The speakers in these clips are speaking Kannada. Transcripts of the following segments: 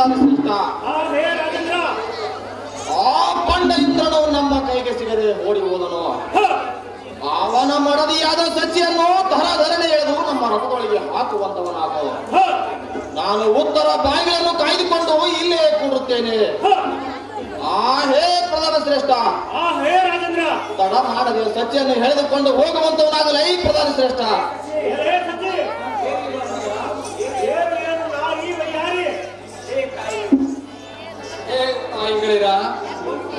ಪ್ರಧಾನ ಶ್ರೇಷ್ಠ. ಆ ಪಂಡ ಇಂದ್ರನು ನಮ್ಮ ಕೈಗೆ ಸಿಗದೆ ಓಡಿ ಹೋದನು. ಅವನ ಮಡದಿಯಾದ ಸಜ್ಜಿಯನ್ನು ಧರಣೆ ಎಳೆದು ನಮ್ಮ ರಥದೊಳಗೆ ಹಾಕುವಂತವನಾಗು. ನಾನು ಉತ್ತರ ಬಾಗಿಲನ್ನು ಕಾಯ್ದುಕೊಂಡು ಇಲ್ಲೇ ಕೂಡುತ್ತೇನೆ. ಹೇ ಪ್ರಧಾನ ಶ್ರೇಷ್ಠ, ತಡ ಮಾಡದೆ ಸಜ್ಜಿಯನ್ನು ಎಳೆದುಕೊಂಡು ಹೋಗುವಂತವನಾಗಲಿ. ಈ ಪ್ರಧಾನ ಶ್ರೇಷ್ಠ,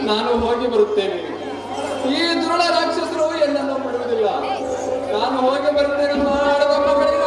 ನಾನು ಹೋಗಿ ಬರುತ್ತೇನೆ. ಈ ದುರುಳ ರಾಕ್ಷಸರು ಎಲ್ಲನ್ನು ಮಾಡುವುದಿಲ್ಲ. ನಾನು ಹೋಗಿ ಬರುತ್ತೇನೆ. ಮಾಡುವ ಮಗಳಿರ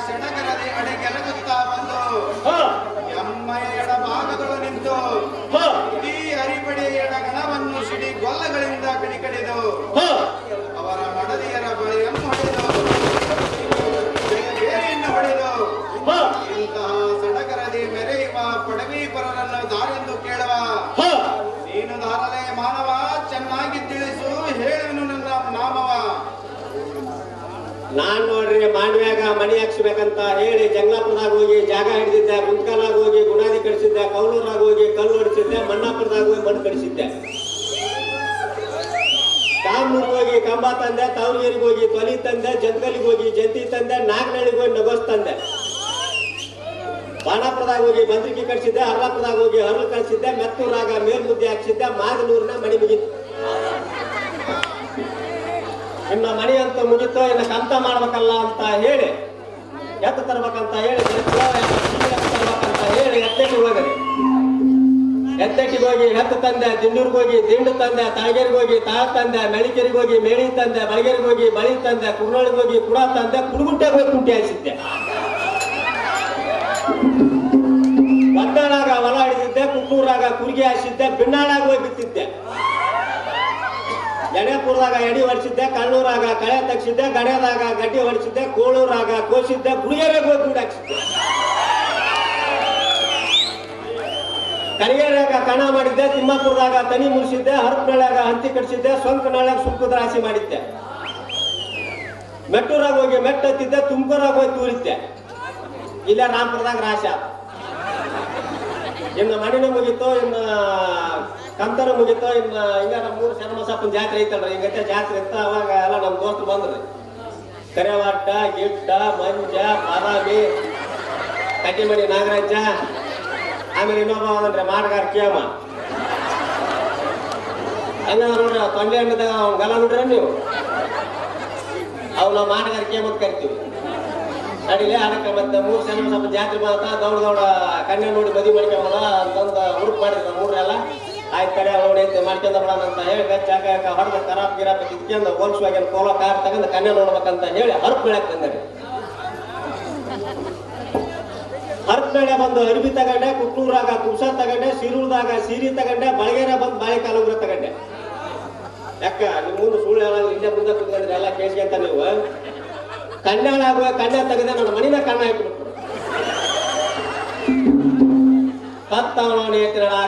ಸೆಣಗರದೆ ಅಡೆಗೆಲಗುತ್ತಾ ಬಂದು ಎಮ್ಮೆಯ ಎಡಭಾಗದಳು ನಿಂತು ಈ ಹರಿಪಡೆಯ ಎಡಗಣವನ್ನು ಸಿಡಿ ಗೊಲ್ಲಗಳಿಂದ ಕಡಿಕಡಿದು ಅವರ ಮಡದಿಯರ ಬಳಿಯನ್ನು ಹೊಡೆದು ಬೇರೆಯನ್ನು ಹೊಡೆದು ಇಂತಹ ಸಡಗರದೆ ಮೆರೆಯುವ ಪಡವಿ ಪರರನ್ನು ದಾರೆಂದು ಕೇಳುವ ನೀನು ದಾರಲೆ ಮಾನವ, ಚೆನ್ನಾಗಿ ತಿಳಿಸು, ಹೇಳುವನು ನನ್ನ ನಾಮವ. ನಾನ್ ನೋಡ್ರಿ ಮಾಂಡ್ವ್ಯಾಗ ಮಣಿ ಹಾಕ್ಸ್ಬೇಕಂತ ಹೇಳಿ ಜಂಗ್ಲಾಪುರದಾಗ ಹೋಗಿ ಜಾಗ ಹಿಡಿದಿದ್ದೆ, ಗುಂತ್ಕಲ್ಲಾಗ ಹೋಗಿ ಗುಣಾದಿ ಕಡಿಸಿದ್ದೆ, ಕೌಲೂರಾಗ ಹೋಗಿ ಕಲ್ಲು ಹೊಡಿಸಿದ್ದೆ, ಮಣ್ಣಾಪುರದಾಗ ಹೋಗಿ ಮಣ್ಣು ಕಡಿಸಿದ್ದೆ, ಕಾಮೂರ್ಗೆ ಹೋಗಿ ಕಂಬ ತಂದೆ, ತಾವರಿಗೆರಿಗೆ ಹೋಗಿ ತೊಲಿ ತಂದೆ, ಜಂಗಲಿಗೆ ಹೋಗಿ ಜಂತಿ ತಂದೆ, ನಾಗನಳ್ಳಿಗೆ ಹೋಗಿ ನಗೋಸ್ ತಂದೆ, ಬಾಣಾಪುರದಾಗ ಹೋಗಿ ಬಂದ್ರಿಕೆ ಕಡಿಸಿದ್ದೆ, ಹರ್ಲಾಪುರದಾಗ ಹೋಗಿ ಹರಳು ಕಳಿಸಿದ್ದೆ, ಮೆತ್ತೂರಾಗ ಮೇಲ್ಮುದ್ದೆ ಹಾಕ್ಸಿದ್ದೆ, ಮಾಗನೂರಿನ ಮಣಿ ಮುಗಿತು. ಇನ್ನ ಮಣಿ ಅಂತ ಮುಗಿತೋ, ಇನ್ನ ಕಂತ ಮಾಡ್ಬೇಕಲ್ಲ ಅಂತ ಹೇಳಿ ಎತ್ತ ತರ್ಬೇಕಂತ ಹೇಳಿ ತರ್ಬೇಕಂತ ಹೇಳಿ ಎತ್ತೆಟ್ಟಿಗೆ ಹೋಗರಿ. ಎತ್ತೆಟ್ಟಿಗೆ ಹೋಗಿ ಎತ್ತು ತಂದೆ, ದಿಂಡೂರ್ಗೆ ಹೋಗಿ ದಿಂಡು ತಂದೆ, ತಾಳಗೇರಿಗೆ ಹೋಗಿ ತಾಳ ತಂದೆ, ಮೆಳಿಕೆರಿಗೆ ಹೋಗಿ ಮೇಳಿ ತಂದೆ, ಬಳಗೇರಿಗೆ ಹೋಗಿ ಬಳಿ ತಂದೆ, ಕುರ್ನೊಳಿಗೆ ಹೋಗಿ ಕುಡ ತಂದೆ, ಕುಡುಗುಂಟೆಗೆ ಹೋಗಿ ಕುಂಟಿ ಹಾಯಿಸಿದ್ದೆ. ಒದ್ದಾಳಾಗ ಹೊಲ ಹಿಡಿದಿದ್ದೆ, ಕುಕ್ಕೂರಾಗ ಕುರ್ಗಿ ಹಾಯಿಸಿದ್ದೆ, ಬಿನ್ನಾಳಾಗ ಹೋಗಿ ಬಿತ್ತಿದ್ದೆ, ಎಣೆಪುರದಾಗ ಎಡಿ ಹೊಡಿಸಿದ್ದೆ, ಕಣ್ಣೂರಾಗ ಕಳೆ ತಗ್ಸಿದ್ದೆ, ಗಡ್ಯದಾಗ ಗಡ್ಡಿ ಹೊಡಿಸಿದ್ದೆ, ಕೋಳೂರಾಗ ಕೋಸಿದ್ದೆ, ಗುಡಿಗೆರೆಗೆ ಹೋಗಿ ಗುಡಿ ಹಾಕ್ಸಿದ್ದೆ, ಕರಿಗೆರೆಯಾಗ ಕಣ ಮಾಡಿದ್ದೆ, ತಿಮ್ಮಾಪುರದಾಗ ತನಿ ಮುಗಿಸಿದ್ದೆ, ಹರಪನಳ್ಳಿಯಾಗ ಹಂತಿ ಕಡಿಸಿದ್ದೆ, ಸೊಂಕನಳ್ಳಿಯಾಗ ಸುಕ್ಕದ ರಾಶಿ ಮಾಡಿದ್ದೆ, ಮೆಟ್ಟೂರಾಗ ಹೋಗಿ ಮೆಟ್ಟು ಹತ್ತಿದ್ದೆ, ತುಮಕೂರಾಗ ಹೋಗಿ ತೂರಿದ್ದೆ, ಇಲ್ಲ ರಾಮಪುರದಾಗ ರಾಶಿ ಆತ. ಇನ್ನು ಮಣಿನೂ ಮುಗೀತು, ಇನ್ನು ಕಂತನೂ ಮುಗೀತು, ಇನ್ನು ಹಿಂಗ ನಮ್ಮ ಮೂರು ಶರಣಬಸಪ್ಪನ ಜಾತ್ರೆ ಐತಲ್ರಿ, ಹಿಂಗತ್ತೆ ಜಾತ್ರೆ ಇತ್ತು. ಅವಾಗ ಎಲ್ಲ ನಮ್ಮ ದೋಸ್ತರು ಬಂದ್ರಿ, ಕರೆವಾಟ, ಗಿಡ್ಡ, ಮಂಜ, ಬಾದಾಮಿ, ಕಟ್ಟಿಮಣಿ ನಾಗರಾಜ, ಆಮೇಲೆ ಇನ್ನೊಬ್ಬ ಅವನಂದ್ರೆ ಮಾಡಗಾರ ಕೇಮ. ಹಂಗ ನೋಡ್ರಿ ತೊಂಡೆ ಹಣ್ಣದಾಗ ಅವ್ನ ಗಲ ನೋಡ್ರಿ ನೀವು, ಅವು ನಾವು ಮಾಡಗಾರ ಕೇಮ ಅಂತ ಕರಿತೀವಿ. ನಡಿಲೆ ಅದಕ್ಕೆ ಮತ್ತೆ ಮೂರು ಶರಣಬಸಪ್ಪನ ಜಾತ್ರೆ ಬಂತ ದೌಡ ದೌಡ ಕನ್ಯೆ ನೋಡಿ ಮದುವೆ ಮಾಡ್ಕೊಂಬಲ್ಲ ಅಂತಂದು ಹುಡುಕ್ ಮಾಡಿದ್ರು ಮೂರೆಲ್ಲ. ಆಯ್ತು ಕಡೆ ಅವಳೈತೆ ಮಾಡ್ಕೊಂಡ ಬಿಡೋಣ ಅಂತ ಹೇಳಿ ಚಾಕ ಹೊಡೆದ ಕರಾಪ್ ಗಿರಾಪ್ ಇದ್ಕೊಂಡು ಹೋಲ್ಸ್ವಾಗೇನು ಕೋಲೋ ಕಾರ್ ತಗೊಂಡು ಕನ್ಯೆ ನೋಡ್ಬೇಕಂತ ಹೇಳಿ ಹರಪ್ ಬೆಳಕ್ ತಂದ್ರಿ. ಹರಪ್ ಬೆಳೆ ಬಂದು ಅರಿಬಿ ತಗೊಂಡೆ, ಕುಕ್ನೂರಾಗ ಕುಬ್ಸ ತಗೊಂಡೆ, ಸಿರೂರ್ದಾಗ ಸೀರಿ ತಗೊಂಡೆ, ಬಳಗೇರ ಬಂದು ಬಾಳೆ ಕಾಲುಗ್ರ ತಗೊಂಡೆ. ಯಾಕ ನಿಮ್ ಮುಂದೆ ಸುಳ್ಳು ಹೇಳೋದು ಹಿಂದೆ ಮುಂದೆ ಕುತ್ಕೊಂಡ್ರೆ ಎಲ್ಲ ಕೇಳ್ಸ್ಕೊಂತ ನೀವು. ಕನ್ಯಾಳಾಗುವ ಕನ್ಯಾ ತೆಗೆದ ನನ್ನ ಮನಿನ ಕಣ್ಣ ಇಟ್ಬಿಟ್ರು.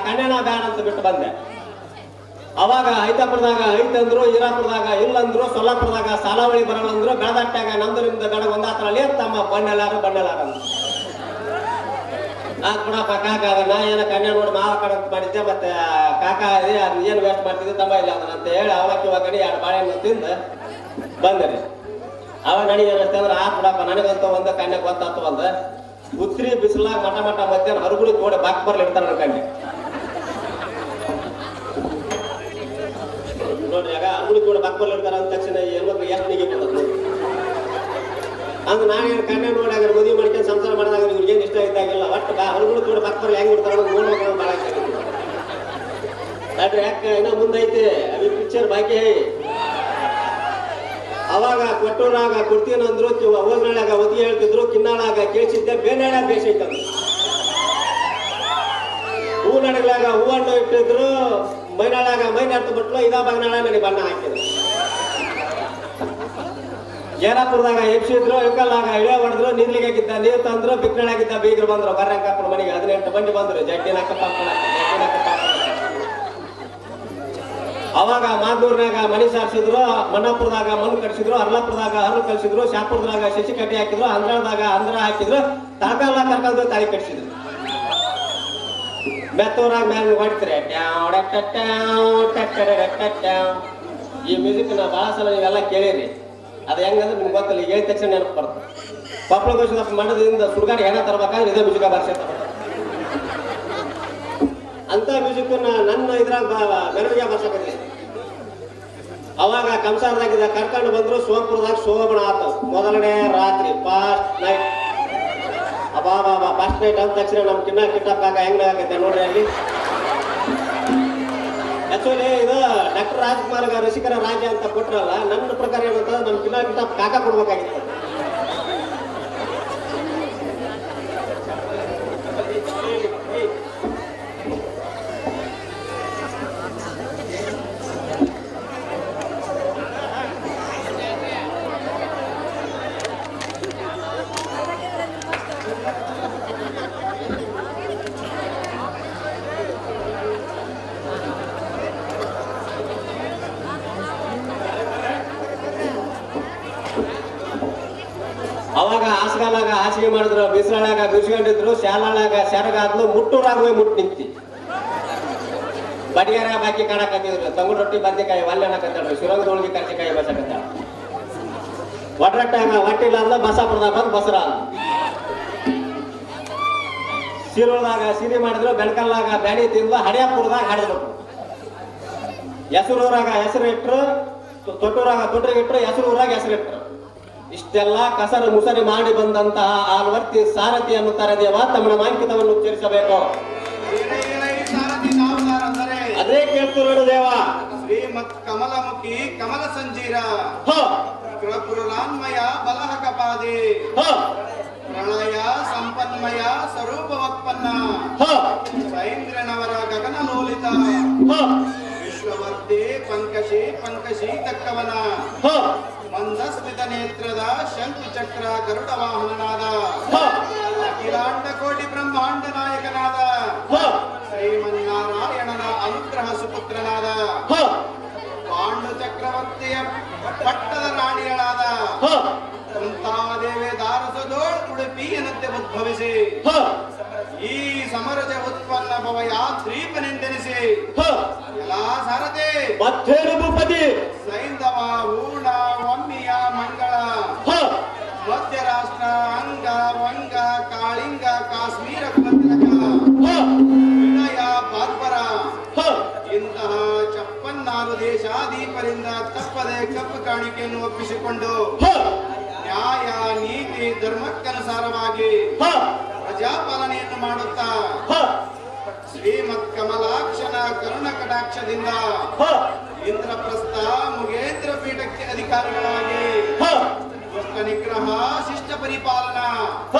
ಕನ್ಯಾನ ಬ್ಯಾಡ ಅಂತ ಬಿಟ್ಟು ಬಂದೆ. ಅವಾಗ ಹೈತಾಪುರದಾಗ ಐತಂದ್ರು, ಹೀರಾಪುರದಾಗ ಇಲ್ಲಂದ್ರು, ಸೊಲ್ಲಾಪುರದಾಗ ಸಾಲಾವಳಿ ಬರಲ್ಲಂದ್ರು, ಬೆಳದಟ್ಟಾಗ ನಮ್ದು ನಿಮ್ದು ಬೆಳಗ್ಗೆ ಒಂದಾತ್ರಲ್ಲಿ ತಮ್ಮ ಬಣ್ಣೆಲ್ಲಾರು ಬಣ್ಣೆಲ್ಲಾರಂದ್ರು. ನಾನ್ ಕೊಡಪ್ಪ ಕಾಕ ಅದನ್ನ ಏನ ಕನ್ಯಾ ನೋಡಿ ಮಾವ ಕಡಂತ ಮಾಡಿದ್ದೆ, ಮತ್ತೆ ಕಾಕ ಅದೇ ಅದನ್ನ ಏನು ವೇಸ್ಟ್ ಮಾಡ್ತಿದ್ದೆ ತಮ್ಮ ಇಲ್ಲ ಅದನ್ನ ಅಂತ ಹೇಳಿ ಅವಲಕ್ಕಿ ಒಗ್ಗಡಿ 2 ಬಾಳೆಹಣ್ಣು ತಿಂದು ಬಂದ್ರಿ. ಅವ ನನಗೆ ಏನಷ್ಟೇ ಅಂದ್ರೆ ಆ ಬಿಡಪ್ಪ ನನಗಂತ ಒಂದು ಕನ್ಯಾ ಗೊತ್ತಾತು ಬಂದ ಉತ್ರಿ ಬಿಸಿಲಾಗ ಮಠ ಮಠ ಮಧ್ಯಾಹ್ನ ಹರಗುಳಿ ತೋಡೆ ಬಾಕ್ ಬರ್ಲಿ ಇಡ್ತಾರ ನನ್ನ ಕನ್ಯೆ ನೋಡ್ರಿ. ಆಗ ಹರಗುಳಿ ತೋಡೆ ಬಾಕ್ ಬರ್ಲಿ ಇಡ್ತಾರ ಅಂದ ತಕ್ಷಣ ಹೆಣ್ಮಕ್ಳು ಎಷ್ಟು ನಿಗಿ ಬರ್ತದೆ ಅಂದ್ರೆ ನಾನೇನು ಕನ್ಯಾ ನೋಡಿ ಆಗ ಮದುವೆ ಮಾಡ್ಕೊಂಡು ಸಂಸಾರ ಮಾಡಿದಾಗ ಇವ್ರಿಗೆ ಏನು ಇಷ್ಟ ಇದ್ದಾಗಿಲ್ಲ. ಒಟ್ಟು ಹರಗುಳಿ ತೋಡೆ ಬಾಕ್ ಬರ್ಲಿ ಹೆಂಗ್ ಇಡ್ತಾರ ನೋಡ್ಬೇಕು ಭಾಳ ನೋಡ್ರಿ. ಯಾಕೆ ಇನ್ನೂ ಮುಂದೈತಿ ಅವಿ ಪಿಕ್ಚರ್ ಬಾಕಿ. ಅವಾಗ ಕೊಟ್ಟೂರಾಗ ಕೊಡ್ತೀನಂದ್ರು, ಹೋಗ್ನಾಳಾಗ ಒದಿಗೆ ಹೇಳ್ತಿದ್ರು, ಕಿನ್ನಾಳಾಗ ಕೇಳಿಸಿದ್ದೆ, ಬೇನಾಳ ಬೇಸೈತಂದ್ರು, ಹೂ ನಡಗ್ಲಾಗ ಹೂವನ್ನು ಇಟ್ಟಿದ್ರು, ಮೈನಾಳಾಗ ಮೈನಾಡ್ತು ಬಿಟ್ಲು, ಇದಾ ಬಗ್ನಾಳ ನನಗೆ ಬಣ್ಣ ಹಾಕಿದ್ರು. ಜೇರಾಪುರದಾಗ ಎಬ್ಸಿದ್ರು, ಇಳ್ಕಲ್ಲಾಗ ಇಳೆ ಹೊಡೆದ್ರು, ನೀರ್ಲಿಗೆ ಆಗಿದ್ದ ನೀರು ತಂದ್ರು, ಬಿಕ್ನಾಳಾಗಿದ್ದ ಬೀಗರು ಬಂದ್ರು, ಬರ್ರಂಕಪ್ಪನ ಮನೆಗೆ 18 ಬಂಡಿ ಬಂದ್ರು, ಜಟ್ಟಿನಕ್ಕ ಅವಾಗ ಮಾದೂರ್ನಾಗ ಮನಿ ಸಾರಿಸಿದ್ರು, ಮಣ್ಣಾಪುರದಾಗ ಮಣ್ಣು ಕಡಿಸಿದ್ರು, ಹರ್ಲಾಪುರದಾಗ ಹರಳು ಕಳಿಸಿದ್ರು, ಶಾಪುರದಾಗ ಶಶಿ ಕಟ್ಟಿ ಹಾಕಿದ್ರು, ಅಂದ್ರದಾಗ ಅಂದ್ರ ಹಾಕಿದ್ರು, ತಳಕಲ್ಲ ಕರ್ಕೊಂಡು ತಾಳಿ ಕಟ್ಸಿದ್ರು. ಮೆತ್ತೂರಾಗ ಮ್ಯಾಲ ಹೊಡಿತಾರೆ ಈ ಮ್ಯೂಸಿಕ್ ನಾ ಭಾಳ ಸಲ ನೀವೆಲ್ಲ ಕೇಳಿರಿ. ಅದು ಹೆಂಗಂದ್ರೆ ನಿಮ್ಗೆ ಗೊತ್ತಲ್ಲ, ಈಗ ಹೇಳಿದ ತಕ್ಷಣ ನೆನಪು ಬರ್ತದೆ. ಕೊಪ್ಪಳ ಗೋಷದ ಮಂಡದಿಂದ ಸುಡುಗಾಡಿ ಹೆಣ ತರ್ಬೇಕಾದ್ರೆ ಇದೇ ಮ್ಯೂಸಿಕ್ ಬರ್ಸೈತೆ ಅಂತ ಮ್ಯೂಸಿಕ್ ನನ್ನ ಇದ್ರಾಗ ಮೆರವಣಿಗೆ ಬರ್ಸಕತ್ತಿ. ಅವಾಗ ಕಂಸಾರದಾಗಿದ್ದ ಕರ್ಕೊಂಡು ಬಂದ್ರು, ಸೋಮಪುರದಾಗ ಶೋಭಣ ಆತ ಮೊದಲನೇ ರಾತ್ರಿ ಫಾಸ್ಟ್ ನೈಟ್. ಅಬಾಬಾ ಫಾಸ್ಟ್ ನೈಟ್ ಅಂದ ತಕ್ಷಣ ನಮ್ ಕಿಟ್ಟಪ್ಪ ಕಾಕ ಹೆಂಗ್ ಆಗೈತೆ ನೋಡ್ರಿ. ಅಲ್ಲಿ ಆಕ್ಚುಲಿ ಇದು ಡಾಕ್ಟರ್ ರಾಜ್ಕುಮಾರ್ ರಸಿಕರ ರಾಜ್ಯ ಅಂತ ಕೊಟ್ರಲ್ಲ, ನನ್ನ ಪ್ರಕಾರ ಏನಂತ ನಮ್ ಕಿಟ್ಟಪ್ಪ ಕಾಕ ಕೊಡ್ಬೇಕಾಗಿತ್ತು. ಹಾಸಿಗೆ ಹಾಸಿಗೆ ಮಾಡಿದ್ರು, ಬಿಸಿಲಾಗ ಬಿಸಿಕೊಂಡಿದ್ರು, ಶಾಲಾಳಾಗ ಸೆರಗಾದ್ಲು, ಮುಟ್ಟೂರಾಗ ಹೋಗಿ ಮುಟ್ಟು ನಿಂತಿ. ಬಡಿಯಾರ ಬಾಕಿ ಕಾಣಕತ್ತಿದ್ರು, ತಂಗುಡ್ ರೊಟ್ಟಿ ಬದ್ನೆಕಾಯಿ ಒಲ್ಲೆ ಅನ್ನಕತ್ತಾಳ್ರಿ, ಶಿರಂಗದೊಳಗೆ ಕರ್ಚಿಕಾಯಿ ಬಸಕತ್ತಾಳ. ಒಡ್ರಟ್ಟಾಗ ಹೊಟ್ಟಿಲ್ಲ ಅಂದ ಬಸಾಪುರದಾಗ ಬಂದು ಬಸರ ಸೀರೊಳದಾಗ ಸೀರೆ ಮಾಡಿದ್ರು, ಬೆಳಕಲ್ಲಾಗ ಬ್ಯಾಣಿ ತಿಂದು ಹಡಿಯಾಪುರದಾಗ ಹಾಡಿದ್ರು. ಹೆಸರೂರಾಗ ಹೆಸರು ಇಟ್ರು, ತೊಟ್ಟೂರಾಗ ತೊಟ್ರಿಗಿಟ್ರು, ಹೆಸರೂರಾಗ ಹೆಸರಿಟ್ರು. ಇಷ್ಟೆಲ್ಲ ಕಸರು ಮುಸರಿ ಮಾಡಿ ಬಂದಂತಹ ಆಲ್ವರ್ತಿ ಸಾರಥಿ ಅನ್ನುತ್ತಾರೆ ದೇವ. ತಮ್ಮ ಮಾಂಕಿತವನ್ನು ಉಚ್ಚರಿಸಬೇಕು. ಸಾರಥಿ ನಾವುದಾರಂದರೆ ಅದೇ ಕೇಳ್ತಿರೋಣ ದೇವ. ಶ್ರೀಮತ್ ಕಮಲಮುಖಿ ಕಮಲ ಸಂಜೀರ ಪ್ರಪುರಾನ್ಮಯ ಬಲಹ ಕಪಾದಿ ಪ್ರಳಯ ಸಂಪನ್ಮಯ ಸ್ವರೂಪವತ್ಪನ್ನ ಸೈಂದ್ರನವರ ಗಗನ ಲೋಲಿತ ವಿಶ್ವವರ್ತಿ ಪಂಕಶಿ ಪಂಕಶಿ ತಕ್ಕವನ ಮಂದಸ್ಮಿತ ನೇತ್ರದ ಶಂಕು ಚಕ್ರ ಗರುಡ ವಾಹನನಾದ ಅಖಿಲಾಂಡ ಕೋಟಿ ಬ್ರಹ್ಮಾಂಡ ನಾಯಕನಾದ ಶ್ರೀಮನ್ನಾರಾಯಣನ ಅನುಗ್ರಹ ಸುಪುತ್ರನಾದ ಪಾಂಡು ಚಕ್ರವರ್ತಿಯ ಪಟ್ಟದ ರಾಣಿಗಳಾದ ಕುಂತಾದೇವಿ ದಾರಸದೋಳ್ ಉಡುಪಿಯನಂತೆ ಉದ್ಭವಿಸಿ ಈ ಸಮರಜ ಉತ್ಪನ್ನ ಭವಯಾದ್ರೀಪನೆಂದೆನಿಸಿ ಎಲ್ಲಾ ಸಾರಥಿ ಮತ್ತೇನು ಭೂಪತಿ ಸೈಂಧವ ಊರ್ಣ ಒಮ್ಮಿಯ ಮಂಗಳ ಮಧ್ಯರಾಷ್ಟ್ರ ಅಂಗ ವಂಗ ಕಾಳಿಂಗ ಕಾಶ್ಮೀರ ಕುಲತಿಲಕ ವಿನಯ ಬಾರ್ಬರ ಇಂತಹ 56 ದೇಶಾಧೀಪರಿಂದ ತಪ್ಪದೆ ಕಪ್ಪು ಕಾಣಿಕೆಯನ್ನು ಒಪ್ಪಿಸಿಕೊಂಡು ನ್ಯಾಯ ನೀತಿ ಧರ್ಮಕ್ಕನುಸಾರವಾಗಿ ಪ್ರಜಾಪಾಲನೆಯನ್ನು ಮಾಡುತ್ತಾ ಶ್ರೀಮತ್ ಕಮಲಾಕ್ಷನ ಕರುಣ ಕಟಾಕ್ಷದಿಂದ ಇಂದ್ರಪ್ರಸ್ಥ ಮುಗೇಂದ್ರ ಪೀಠಕ್ಕೆ ಅಧಿಕಾರಿಗಳಾಗಿ ದುಷ್ಟ ನಿಗ್ರಹ ಶಿಷ್ಟ ಪರಿಪಾಲನಾ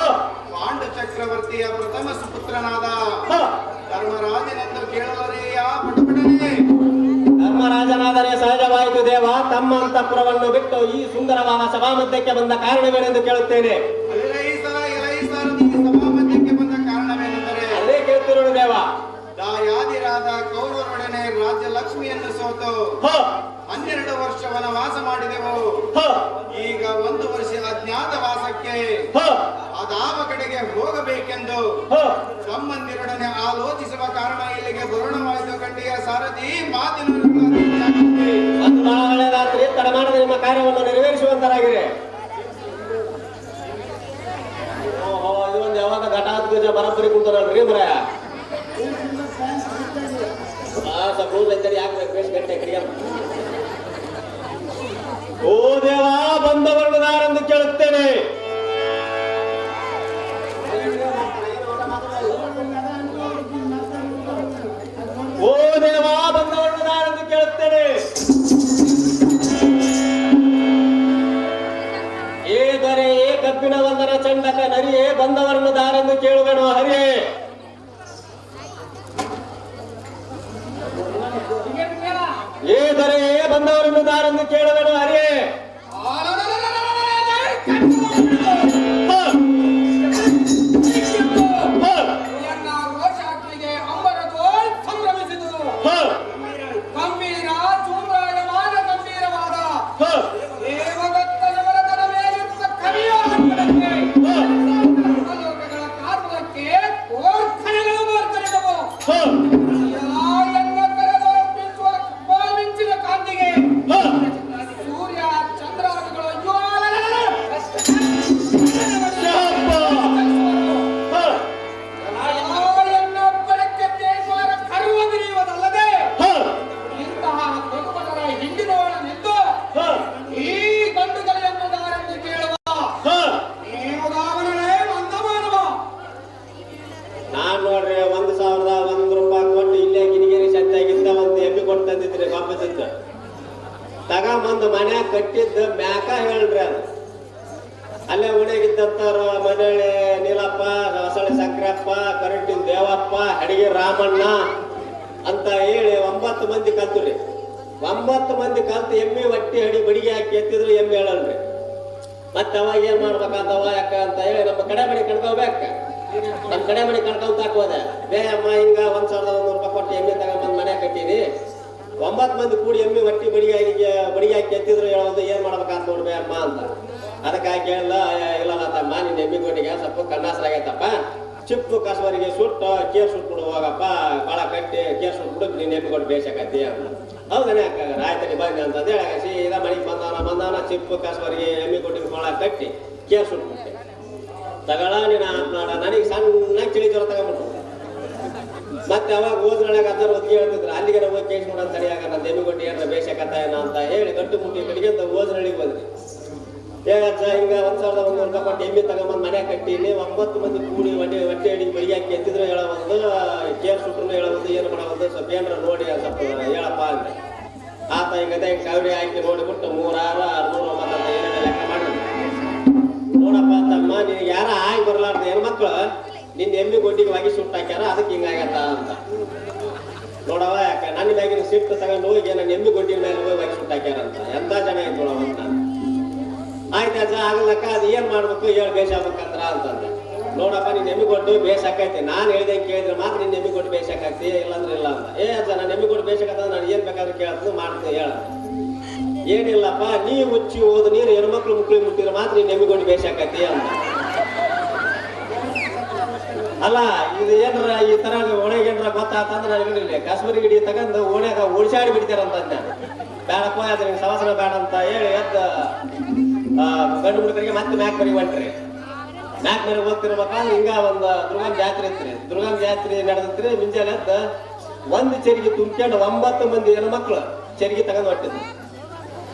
ಪಾಂಡು ಚಕ್ರವರ್ತಿಯ ಪ್ರಥಮ ಸುಪುತ್ರನಾದ ಧರ್ಮರಾಜನೆಂದು ಕೇಳಲರೆಯ ಪಟಪಟನೆ ಧರ್ಮರಾಜನಾದರೆ ಸಹಜವಾಯಿತು ದೇವ. ತಮ್ಮ ಅಂತಃಪುರವನ್ನು ಬಿಟ್ಟು ಈ ಸುಂದರವಾದ ಸಭಾಮಧ್ಯಕ್ಕೆ ಬಂದ ಕಾರಣವೇನೆಂದು ಕೇಳುತ್ತೇನೆ. ಸಭಾಮಧ್ಯಕ್ಕೆ ಬಂದ ಕಾರಣವೇನೆಂದರೆ ಅದೇ ಕೇಳ್ತಿರೋಣ ದೇವ. ದಾಯಾದಿರಾದ ಕೌರವರೊಡನೆ ರಾಜ್ಯ ಲಕ್ಷ್ಮಿಯನ್ನು ಸೋತು 12 ವರ್ಷ ವನವಾಸ ಮಾಡಿದೆವು. ಈಗ 1 ವರ್ಷ ಅಜ್ಞಾತವಾಸಕ್ಕೆ ಅದಾವ ಕಡೆಗೆ ಹೋಗಬೇಕೆಂದು ಸಂಬಂಧಿರೊಡನೆ ಆಲೋಚಿಸುವ ಕಾರಣ ಇಲ್ಲಿಗೆ ಬರೋಣವಾಯಿತು. ಕಂಡಿಯ ಸಾರಥಿ ಮಾತಿನ ಅದು ಬಹಳ ಒಳ್ಳೆಯದಾತ್ರಿ. ತಡ ಮಾಡದೆ ನಿಮ್ಮ ಕಾರ್ಯವನ್ನು ನೆರವೇರಿಸುವಂತರಾಗಿದೆ. ಓಹೋ, ಇದೊಂದು ಯಾವಾಗ ಘಟಾದ್ಗಜ ಬರಬ್ಬರಿ ಕುಂತನಲ್ರಿ ಮರಾಯ. ಓ ದೇವ, ಬಂದವರದಾರೆಂದು ಕೇಳುತ್ತೇನೆ. ಓ ದೇವ, ಬಂದವರದಾರೆಂದು ಕೇಳುತ್ತೇನೆ. ಏ ದೊರೆ, ಏ ಕಬ್ಬಿನ ವಂದನ ಚಂಡಕ ನರಿಯೇ, ಬಂದವರನ್ನು ದಾರೆಂದು ಕೇಳುವೆನು ಹರಿಯೇ. ಏ ದೊರೆ, ಬಂದವರನ್ನು ದಾರೆಂದು ಕೇಳುವೆನು ಹರಿಯೇ. ತಗೊಂಬಂದು ಮನ್ಯಾಗ ಕಟ್ಟಿದ್ದ ಮ್ಯಾಕ ಹೇಳ್ರಿ. ಅದು ಅಲ್ಲೇ ಉಣೆಗಿದ್ದಂತಾರ ಮನಳ್ಳಿ ನೀಲಪ್ಪ, ಹೊಸಳೆ ಸಕ್ರಪ್ಪ, ಕರೆಂಟಿನ ದೇವಪ್ಪ, ಅಡಿಗೆ ರಾಮಣ್ಣ ಅಂತ ಹೇಳಿ 9 ಮಂದಿ ಕಲ್ತ್ರಿ. 9 ಮಂದಿ ಕಲ್ತು ಎಮ್ಮೆ ಹೊಟ್ಟಿ ಹಡಿ ಬಡಿಗೆ ಹಾಕಿ ಎತ್ತಿದ್ರು ಎಮ್ಮೆ ಹೇಳಲ್ರಿ. ಮತ್ತೆ ಅವಾಗ ಏನ್ ಮಾಡ್ಬೇಕಂತವ ಯಾಕ ಅಂತ ಹೇಳಿ ನಮ್ಮ ಕಡೆ ಮನೆ ಕಣ್ಕೋಬೇಕ. ನಮ್ಮ ಕಡೆ ಮನೆ ಕಣ್ಕೊಂತ ಹಾಕೋದೆ. ಬೇ ಅಮ್ಮ, ಹಿಂಗ 1100 ರೂಪಾಯಿ ಕೊಟ್ಟು ಎಮ್ಮೆ ತಗೊಂಡ್ಬಂದು ಮನೆ ಕಟ್ಟೀನಿ. 9 ಮಂದಿ ಕೂಡಿ ಎಮ್ಮೆ ಹೊಟ್ಟಿ ಬಡಿಗೆ ಹಾಕಿ ಎತ್ತಿದ್ರು ಹೇಳೋದು ಏನ್ ಮಾಡ್ಬೇಕಂತ ನೋಡ್ಬೇ ಅಮ್ಮ ಅಂತ. ಅದಕ್ಕಾಗಿ ಎಲ್ಲ ಇಲ್ಲ ತಮ್ಮ ನಿನ್ನ ಎಮ್ಮಿಗೊಟ್ಟಿಗೆ ಸ್ವಲ್ಪ ಕಣ್ಣಾಸರಾಗೈತಪ್ಪ ಚಿಪ್ಪು ಕಸವರಿಗೆ ಸುಟ್ಟು ಕೇರ್ ಸುಟ್ಬಿಡು ಹೋಗಪ್ಪ ಬಾಳ ಕಟ್ಟಿ ಕೇರ್ ಸುಟ್ಬಿಡು ನೀನು ಎಮ್ಮಿಗೊಟ್ಟು ಬೇಸಕತ್ತಿ ಅಂತ ಹೌದನೇ ಅಕ್ಕ ರಾಯ್ತಡಿ ಬಂದೆ ಅಂತ ಹೇಳಿ ಸೀದಾ ಮನೆಗೆ ಬಂದವನ ಚಿಪ್ಪು ಕಸವರಿಗೆ ಎಮ್ಮಿಗೊಟ್ಟಿಗೆ ಬಾಳ ಕಟ್ಟಿ ಕೇರ್ ಸುಟ್ಬಿಟ್ಟೆ ತಗಳ ನೀನು ಮಾಡ ನನಗೆ ಸಣ್ಣಾಗಿ ಚಳಿ ಜ್ವರ ತಗೊಂಡ್ಬಿಟ್ಟು ಮತ್ತೆ ಅವಾಗ ಓದ್ರೊಳಗೆ ಅದರ ಒತ್ತಿಗೆ ಹೇಳ್ತಿದ್ರು ಅಲ್ಲಿಗೆ ಹೋಗಿ ಕೇಳಿಸ್ಕೊಂಡು ಅಂತ ತಡಿಯಾಗ ನನ್ನ ಎಮ್ಮಿಗೊಟ್ಟು ಏನಾರ ಬೇಸಕತ್ತ ಏನೋ ಅಂತ ಹೇಳಿ ಗಟ್ಟು ಮುಟ್ಟಿ ಕಡೆಗೆ ಅಂತ ಓದ್ರಳಿಗೆ ಬಂದ್ರಿ ಹೇಗಜ್ಜ ಹಿಂಗ 1,100 ರೂಪಾಯಿ ಕೊಟ್ಟು ಎಮ್ಮೆ ತಗೊಂಬಂದು ಮನೆ ಕಟ್ಟಿನಿ 9 ಮಂದಿ ಕೂಡಿ ಹೊಟ್ಟೆ ಅಡಿಗೆ ಬೆಳಿಗ್ಗೆ ಹಾಕಿ ಎತ್ತಿದ್ರು ಹೇಳೋದು ಕೇರ್ ಸುಟ್ರು ಹೇಳೋದು ಏನು ಮಾಡೋದು ಸ್ವಲ್ಪ ಏನಾರ ನೋಡಿ ಸ್ವಲ್ಪ ಹೇಳಪ್ಪ ಅಂತ ಆತ ಹಿಂಗದೆ ಹಿಂಗೆ ಸಾವಿರ ಹಾಕಿ ನೋಡಿಬಿಟ್ಟು 3, 6, 600 ಅಂತ ಏನೇನು ಲೆಕ್ಕ ಮಾಡಿದ್ರು ನೋಡಪ್ಪ ತಮ್ಮ ನಿನಗೆ ಯಾರ ಆಗಿ ಬರಲಾರ್ದು ಹೆಣ್ಮಕ್ಳು ನಿನ್ನ ಎಮ್ಮೆ ಗೊಡ್ಡಿಗೆ ವಾಗಿ ಸುಟ್ಟು ಹಾಕ್ಯಾರ ಅದಕ್ಕೆ ಹಿಂಗಾಗತ್ತ ಅಂತ ನೋಡವ ಯಾಕೆ ನನ್ನ ಮ್ಯಾಗಿನ ಸಿಟ್ಟು ತಗೊಂಡು ಹೋಗಿ ನನ್ನ ಎಮ್ಮೆ ಗೊಡ್ಡಿ ಮೇಲೆ ಹೋಗಿ ವಾಗಿ ಸುಟ್ಟು ಹಾಕ್ಯಾರ ಅಂತ ಎಂತ ಜನ ಆಯ್ತು ನೋಡವ ಅಂತ ಆಯ್ತು ಅಜ್ಜ ಆಗಲಕ್ಕ ಅದು ಏನ್ ಮಾಡ್ಬೇಕು ಹೇಳಿ ಬೇಷ ಆಗ್ಬೇಕಂದ್ರ ಅಂತಂದೆ ನೋಡಪ್ಪ ನಿನ್ನ ಎಮ್ಮಿಗೊಟ್ಟು ಬೇಸಾಕೈತಿ ನಾನು ಹೇಳ್ದಂಗೆ ಕೇಳಿದ್ರೆ ಮಾತ್ರ ನಿನ್ನ ಎಮ್ಮಿಗೊಟ್ಟು ಬೇಸಾಕೈತಿ ಇಲ್ಲಾಂದ್ರೆ ಇಲ್ಲ ಅಂತ ಅಜ್ಜ ನಾನು ಎಮ್ಮಿಗೊಟ್ಟು ಬೇಸಾಕತ್ತ ನಾನು ಏನ್ ಬೇಕಾದ್ರೂ ಕೇಳ್ತೀನಿ ಮಾಡ್ತೀನಿ ಹೇಳ ಏನಿಲ್ಲಪ್ಪ ನೀ ಹುಚ್ಚಿ ಹೋದ ನೀರು ಹೆಣ್ಮಕ್ಳು ಮುಕ್ಳಿ ಮುಟ್ಟಿದ್ರೆ ಮಾತ್ರ ನಿನ್ನ ಎಮ್ಮಿಗೊಟ್ಟು ಬೇಸಾಕೈತಿ ಅಂತ ಅಲ್ಲ ಇದು ಏನಾರ ಈ ತರ ಒಣಗೆ ಏನಾರ ಗೊತ್ತಾತಂದ್ರೆ ನಾನು ಕಾಶ್ಮೀರಿ ಗಿಡಿ ತಗೊಂಡು ಓಣ್ಯಾಗ ಓಡಿಸಾಡಿ ಬಿಡ್ತಾರಂತ ಬೇಡಪ್ಪ ಅದ್ರ ಸವಾಸನ ಬೇಡ ಅಂತ ಹೇಳಿ ಎದ್ದು ಗಂಡು ಹುಡುಗರಿಗೆ ಮತ್ತೆ ಮ್ಯಾಕ್ ಮರಿ ಹೊಂಟ್ರಿ ಮ್ಯಾಕ್ ಮರಿ ಹೋಗ್ತಿರ್ಬೇಕಾದ್ರೆ ಹಿಂಗ ಒಂದು ದುರ್ಗಂ ಜಾತ್ರೆ ಇತ್ರಿ ದುರ್ಗಂ ಜಾತ್ರೆ ನಡೆದತ್ರಿ ಮುಂಜಾನೆ ಎದ್ದ ಒಂದು ಚೆರಿಗೆ ತುಂಬ್ಕೊಂಡು 9 ಮಂದಿ ಹೆಣ್ಮಕ್ಳು ಚೆರಿಗೆ ತಗೊಂಡ್ ಹೊಟ್ಟಿದ್ರು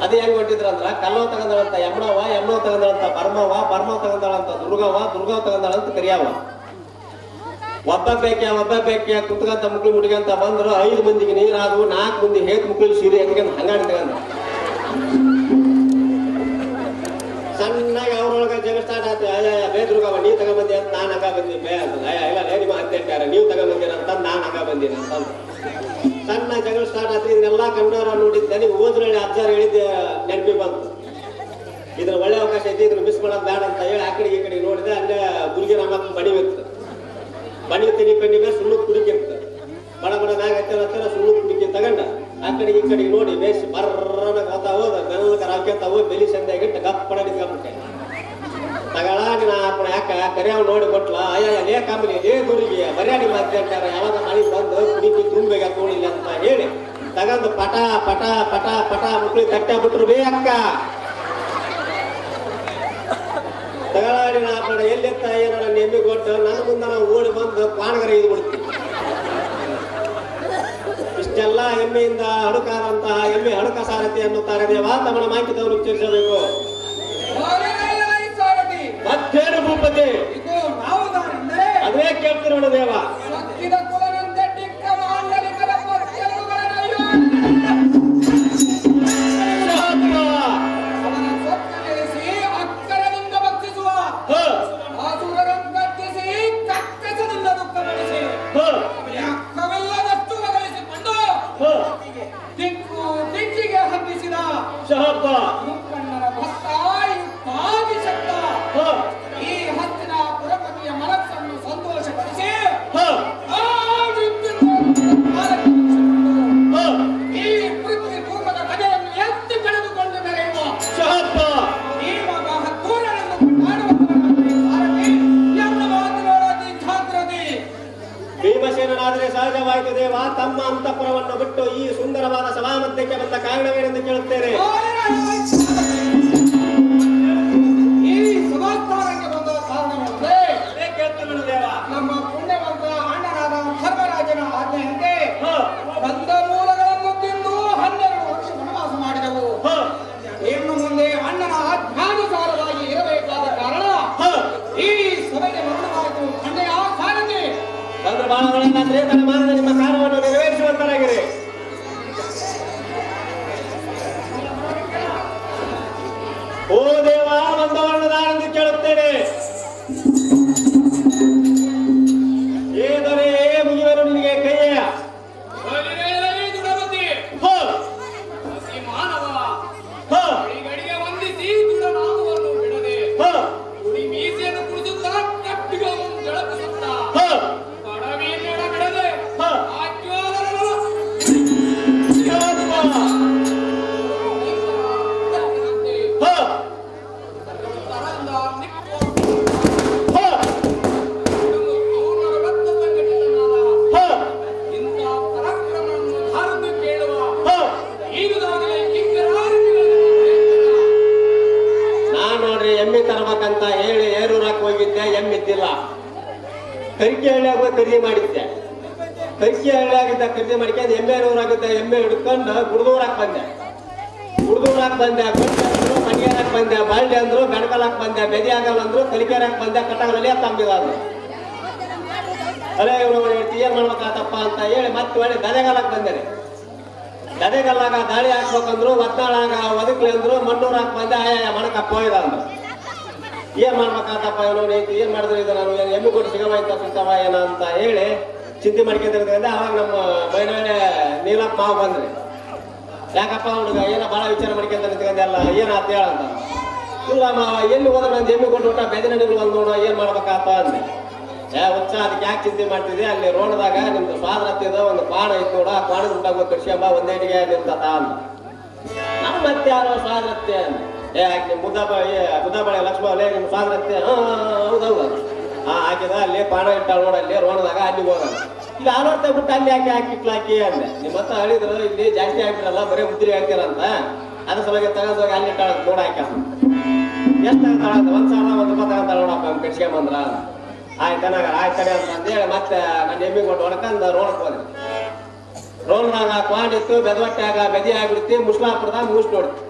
ಅದೇ ಹೆಂಗ್ ಹೊಟ್ಟಿದ್ರು ಅಂದ್ರ ಕಲ್ಲವ್ ತಗೊಂಡಳಂತ ಎಮ್ಮವ ತಗೊಂಡಳಂತ ಬರ್ಮವ ತಗೊಂಡಳಂತ ದುರ್ಗವ ತಗೊಂಡಳಂತ ಕರಿಯವ ಒಬ್ಬ ಬೇಕ್ಯಾ ಕುತ್ಕಂತ ಮುಕ್ಳು ಮುಟ್ಕಂತ ಬಂದ್ರು 5 ಮಂದಿಗೆ ನೀರಾದವು 4 ಮಂದಿ ಹೇತ್ ಮುಕ್ಳು ಸೀರೆ ಹೆಂಗೆ ಹಂಗಾಡಿ ತಗೊಂಡು ಸಣ್ಣಾಗಿ ಅವ್ರೊಳಗೆ ಜಗ ಸ್ಟಾರ್ಟ್ ಆಯ್ತು ಬೇದ್ರುಗವ ನೀವ್ ತಗೊಂಬಂದಿ ಅಂತ ನಾನು ಹಂಗ ಬಂದಿ ಬೇ ಅಂತ ಇಲ್ಲ ನಿಮ್ಮ ಅಂತ್ಯಾರ ನೀವು ತಗೊಂಬಂದಿರ ಅಂತ ನಾನು ಹಂಗ ಬಂದೀನಿ ಅಂತ ಸಣ್ಣ ಜಗಳ ಸ್ಟಾರ್ಟ್ ಆಯ್ತು ಇದನ್ನೆಲ್ಲ ಕಣ್ಣವರ ನೋಡಿದ್ದೆ ನೀವು ಓದ್ರಳ್ಳಿ ಅಜ್ಜಾರು ಹೇಳಿದ್ದೆ ನೆನಪಿ ಬಂತು ಇದ್ರ ಒಳ್ಳೆ ಅವಕಾಶ ಐತಿ ಇದ್ರ ಮಿಸ್ ಮಾಡೋದು ಬೇಡ ಅಂತ ಹೇಳಿ ಆ ಕಡೆ ಈ ಕಡೆ ನೋಡಿದೆ ಅಲ್ಲೇ ಗುಲ್ಗಿ ರಾಮಕ್ಕ ಬಣಿ ತಿನಿ ಕಣ್ಣಿಗೆ ಸುಳ್ಳು ಕುಡಿಕಿರ್ತ ಬಡ ಮ್ಯಾಗ ಹತ್ತಿರ ಸುಳ್ಳು ಕುಡಿಕಿ ತಗೊಂಡ ಆ ಕಡೆ ಈ ಕಡೆ ನೋಡಿ ಬೇಸಿ ಬರ್ರನ ಹೋದ ಬೆಲ್ಲಕ ರಾವ್ಕೊಂತ ಹೋಗಿ ಬೆಲಿ ಸಂದಾಗಿಟ್ಟು ಗಪ್ಪಡ ನಿಂತ್ಕೊಂಡ್ಬಿಟ್ಟೆ ತಗಳ ನೀನು ಯಾಕ ಕರಿಯವ್ ನೋಡಿ ಕೊಟ್ಲ ಲೇ ಕಾಂಬಲಿ ಲೇ ಗುರಿಗೆ ಮರ್ಯಾದೆ ಮಾತಾಡ್ತಾರ ಯಾವಾಗ ಮಳೆ ಬಂದು ಕುಡಿಕಿ ತುಂಬಿಗ ತೋಳಿಲ್ಲ ಅಂತ ಹೇಳಿ ತಗೊಂಡು ಪಟ ಮುಕ್ಳಿ ತಟ್ಟಾಬಿಟ್ರು ಬೇ ಅಕ್ಕ ತಗಳಾಡಿ ನಾಪಡ ಎಲ್ಲಿತ್ತ ಏನೋ ನನ್ನ ಎಮ್ಮೆ ಕೊಟ್ಟು ನನ್ನ ಮುಂದೆ ನಾವು ಓಡಿ ಬಂದು ಪಾಣಗರ ಇದು ಬಿಡ್ತೀವಿ ಇಷ್ಟೆಲ್ಲ ಎಮ್ಮೆಯಿಂದ ಹಡುಕಾದಂತಹ ಎಮ್ಮೆ ಹಡುಕ ಸಾರಥಿ ಅನ್ನುತ್ತಾರೆ ದೇವ ತಮ್ಮನ ಮಾಹಿತಿದವರು ಉಚ್ಚರಿಸಬೇಕು ಮತ್ತೇನು ಭೂಪತಿ ಅದೇ ಕೇಳ್ತಿರೋಣ ದೇವ ಈ ಹತ್ತಿನ ಪುರಪತಿಯ ಮನಸ್ಸನ್ನು ಸಂತೋಷಪಡಿಸಿ ಈ ಪೃಥ್ವಿ ಪೂರ್ವದ ಕಥೆಯನ್ನು ಎತ್ತಿ ಕಳೆದುಕೊಂಡು ಮೆರೆಯುವ ಈವಾಗ ಹತ್ತೂರನ್ನು ಎಲ್ಲ ಮಾತಿನೊಳಗೆ ಜಾಗೃತಿ ಭೀಮಸೇನಾದ್ರೆ ಸಹಜವಾಯಿತು ದೇವ ತಮ್ಮ ಅಂತಃಪುರವನ್ನು ಬಿಟ್ಟು ಈ ಸುಂದರವಾದ ಸಭಾ ಮಧ್ಯಕ್ಕೆ ಬಂದ ಕಾರಣವೇನೆಂದು ಕೇಳುತ್ತೇನೆ ಈ ಸಭಾಸ್ಥಾನಕ್ಕೆ ಬಂದ ಕಾರಣವೆಂದರೆ ನಮ್ಮ ಪುಣ್ಯವಂತ ಅಣ್ಣನಾದ ಧರ್ಮರಾಜನ ಆಜ್ಞೆಯಂತೆ ಬಂದ ಮೂಲಗಳನ್ನು ತಿಂದು 12 ವರ್ಷ ವನವಾಸ ಮಾಡಿದವು ಇನ್ನು ಮುಂದೆ ಅಣ್ಣನ ಆಜ್ಞಾನುಸಾರವಾಗಿ ಇರಬೇಕಾದ ಕಾರಣ ಈ ಸಭೆಗೆ ಮರಣವಾಯಿತು. ಅಣ್ಣೆಯ ಸಾರಥಿ ಬಂದ್ರ ಬಾಳಗಳನ್ನಾದ್ರೆ ತನ್ನ ಮಾನದ ನಿಮ್ಮ ಕಾರ್ಯವನ್ನು ನೆರವೇರಿಸುವಂತರಾಗಿರಿ. ಓ ದೇವ ಬಂದವಣ್ಣದಾರೆಂದು ಕೇಳುತ್ತೇನೆ. ಏದರೆ ಮುಗಿವರು ನಿನಗೆ ಕೈಯ ಗಡಿಗೆ ವಂದಿಸಿ ದುಡನಾಮವನ್ನು ಬಿಡದೆ ಕುಡಿ ಮೀಸೆಯನ್ನು ಕುಡಿಸುತ್ತಾ ಕಟ್ಟಿಗಳನ್ನು ಜಳಪಿಸುತ್ತಾ ಪಡವಿಯನ್ನು ಬಿಡದೆ ಕರಿಕೆ ಹಳ್ಳಿಯಾಗ ಹೋಗಿ ಖರೀದಿ ಮಾಡಿದ್ದೆ. ಕರಿಕೆ ಹಳ್ಳಿಯಾಗಿದ್ದ ಖರೀದಿ ಮಾಡ್ಕೊಂಡು ಎಮ್ಮೆ ನೂರಾಗಿದ್ದ ಎಮ್ಮೆ ಹಿಡ್ಕೊಂಡು ಗುಡ್ದೂರಾಕ್ ಬಂದೆ. ಗುಡ್ದೂರಾಕ್ ಬಂದೆ, ಕೊಟ್ಟಂದ್ರು ಮಣಿಯಾರಕ್ ಬಂದೆ, ಬಾಳ್ಡಿ ಅಂದ್ರು ಬೆಣಕಲಾಕ್ ಬಂದೆ, ಬೆದಿ ಆಗಲ್ಲ ಅಂದ್ರು ಕಲಿಕೆರಾಕ್ ಬಂದೆ, ಕಟ್ಟಗಲ್ಲಿ ತಂಬಿದ ಅಲ್ಲೇ ಇವ್ರು ಏನ್ ಮಾಡ್ಬೇಕಾತಪ್ಪ ಅಂತ ಹೇಳಿ ಮತ್ತೆ ಒಳ್ಳೆ ಗದೆಗಾಲಕ್ ಬಂದೇನೆ. ಗದೆಗಲ್ಲಾಗ ದಾಳಿ ಹಾಕ್ಬೇಕಂದ್ರು ಒದ್ದಾಳಾಗ ಒದಕ್ಲಿ ಅಂದ್ರು ಮಣ್ಣೂರಾಕ್ ಬಂದೆ. ಆಯಾ ಮಣಕಪ್ಪ ಹೋಯ್ದ ಅಂದ್ರು. ಏನ್ ಮಾಡ್ಬೇಕಾತಪ್ಪ ಏನೋ ನೀತಿ ಏನ್ ಮಾಡಿದ್ರು ಇದು ನಾನು ಎಮ್ಮೆ ಕೊಟ್ಟು ಸಿಗವಾಯ್ತ ಸುತ್ತವ ಏನೋ ಅಂತ ಹೇಳಿ ಚಿಂತೆ ಮಾಡ್ಕೊಂಡಿರ್ತಕ್ಕಂಥ ಅವಾಗ ನಮ್ಮ ಬೈನಾಳೆ ನೀಲಪ್ಪ ಮಾವು ಬಂದ್ರಿ. ಯಾಕಪ್ಪ ಹುಡುಗ ಏನೋ ಭಾಳ ವಿಚಾರ ಮಾಡ್ಕೊಂತ ಏನಾತ ಹೇಳಂತ. ಇಲ್ಲ ಮಾವ ಎಲ್ಲಿ ಹೋದ್ರೆ ನಂದು ಎಮ್ಮೆ ಕೊಟ್ಟು ಊಟ ಬೆದನಡಿಗಳು ಬಂದು ನೋಡೋ ಏನ್ ಮಾಡ್ಬೇಕಪ್ಪ ಅಂದೆ. ಹುಚ್ಚ ಅದಕ್ಕೆ ಯಾಕೆ ಚಿಂತೆ ಮಾಡ್ತಿದ್ದೆ, ಅಲ್ಲಿ ರೋಡ್ದಾಗ ನಿಮ್ದು ಸ್ವಾದ ಹತ್ತಿದ ಒಂದು ಪಾಣ ಇತ್ತು ನೋಡ, ಆ ಪಾಣದ ಊಟ ಕರ್ಸ್ಯಂಬ ಒಂದೇಟಿಗೆ ನಿಂತ ಅಂದ. ನಮ್ಮ ಮತ್ತೆ ಯಾರೋ ಸ್ವಾದರತ್ತೆ ಅಂದೆ. ನಿಮ್ ಮುದ್ದಾಬಾಳೆ ಲಕ್ಷ್ಮಣೇ ನಿಮ್ ಸ್ವಾದರತ್ತೆ? ಹೌದೌದು. ಹಾಕಿದ ಅಲ್ಲಿ ಪಾಣ ಇಟ್ಟಾಳ ನೋಡ, ಅಲ್ಲಿ ರೋಣದಾಗ ಅಲ್ಲಿ ಹೋದ. ಈಗ ಆಲೋರ್ತ ಬಿಟ್ಟು ಅಲ್ಲಿ ಯಾಕೆ ಹಾಕಿ ಅಂದೆ. ನಿಮ್ಮ ಹತ್ರ ಹೇಳಿದ್ರು ಇಲ್ಲಿ ಜಾಸ್ತಿ ಆಗ್ಬಿಟ್ರಲ್ಲ, ಬರೀ ಉದ್ರಿ ಹಾಕ್ತಿರಂತ, ಅದ್ರ ಸಲುವಾಗಿ ತಗೊಂಡೋಗಿ ಅಲ್ಲಿ ಇಟ್ಟಾಳ ನೋಡ ಹಾಕ. ಎಷ್ಟು ತಗೊಂತಾಳ? 1,000 1 ರೂಪಾಯಿ ತಗೊಂತಾಳ ನೋಡಪ್ಪ ಕಟ್ಸ್ಕೊಂಬಂದ್ರ. ಆಯ್ತನಾಗ ಆಯ್ತಡೆ ಅಂತಂದೇಳಿ ಮತ್ತೆ ನನ್ನ ಎಮ್ಮಿ ಕೊಟ್ಟು ಹೊಡ್ಕೊಂಡು ರೋಣಕ್ಕೆ ಹೋದೆ. ರೋಣದಾಗ ಕ್ವಾಂಡಿತ್ತು, ಬೆದವಟ್ಟಾಗ ಬೆದಿ ಆಗ್ಬಿಡ್ತಿ, ಮುಸ್ಲಾಪುರದಾಗ ಮೂಸ್ ನೋಡ್ತಿ.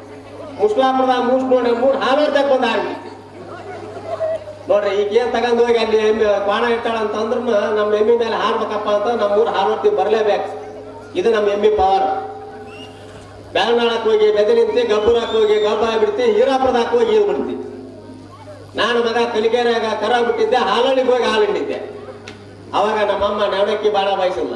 ಮುಸ್ಲಾಪುರದಾಗ ಮೂಸ್ ನೋಡಿ 3 ಹಾಲೋರ್ದಾಗ ಬಂದು ಆಗ್ಬಿಡ್ತಿ ನೋಡ್ರಿ. ಈಗ ಏನ್ ತಗೊಂಡ್ ಹೋಗಿ ಅಲ್ಲಿ ಎಮ್ಮೆ ಕ್ವಾಣ ಇಟ್ಟಾಳ ಅಂತಂದ್ರು ನಮ್ಮ ಎಮ್ಮಿ ಮೇಲೆ ಹಾರ್ಬೇಕಪ್ಪ ಅಂತ ನಮ್ಮ 3 ಹಾಲೋರ್ತಿ ಬರಲೇಬೇಕು. ಇದು ನಮ್ಮ ಎಮ್ಮಿ ಪವರ್. ಬ್ಯಾಳನಾಳಕ್ಕೆ ಹೋಗಿ ಬೆದೆ ನಿಂತಿ, ಗಬ್ಬುರಕ್ಕೆ ಹೋಗಿ ಗಬ್ಬ ಆಗ್ಬಿಡ್ತಿ, ಹೀರಾಪುರದಾಗ ಹೋಗಿ ಹೀರ್ ಬಿಡ್ತಿ. ನಾನು ಮಗ ಕಲಿಕೆರಾಗ ಕರ ಬಿಟ್ಟಿದ್ದೆ, ಹಾಲಳ್ಳಿಗೆ ಹೋಗಿ ಹಾಲು ಹಿಂಡಿದ್ದೆ. ಅವಾಗ ನಮ್ಮಮ್ಮ ನೆವಣಕ್ಕಿ ಬಾಳ ಬಯಸಿಲ್ಲ.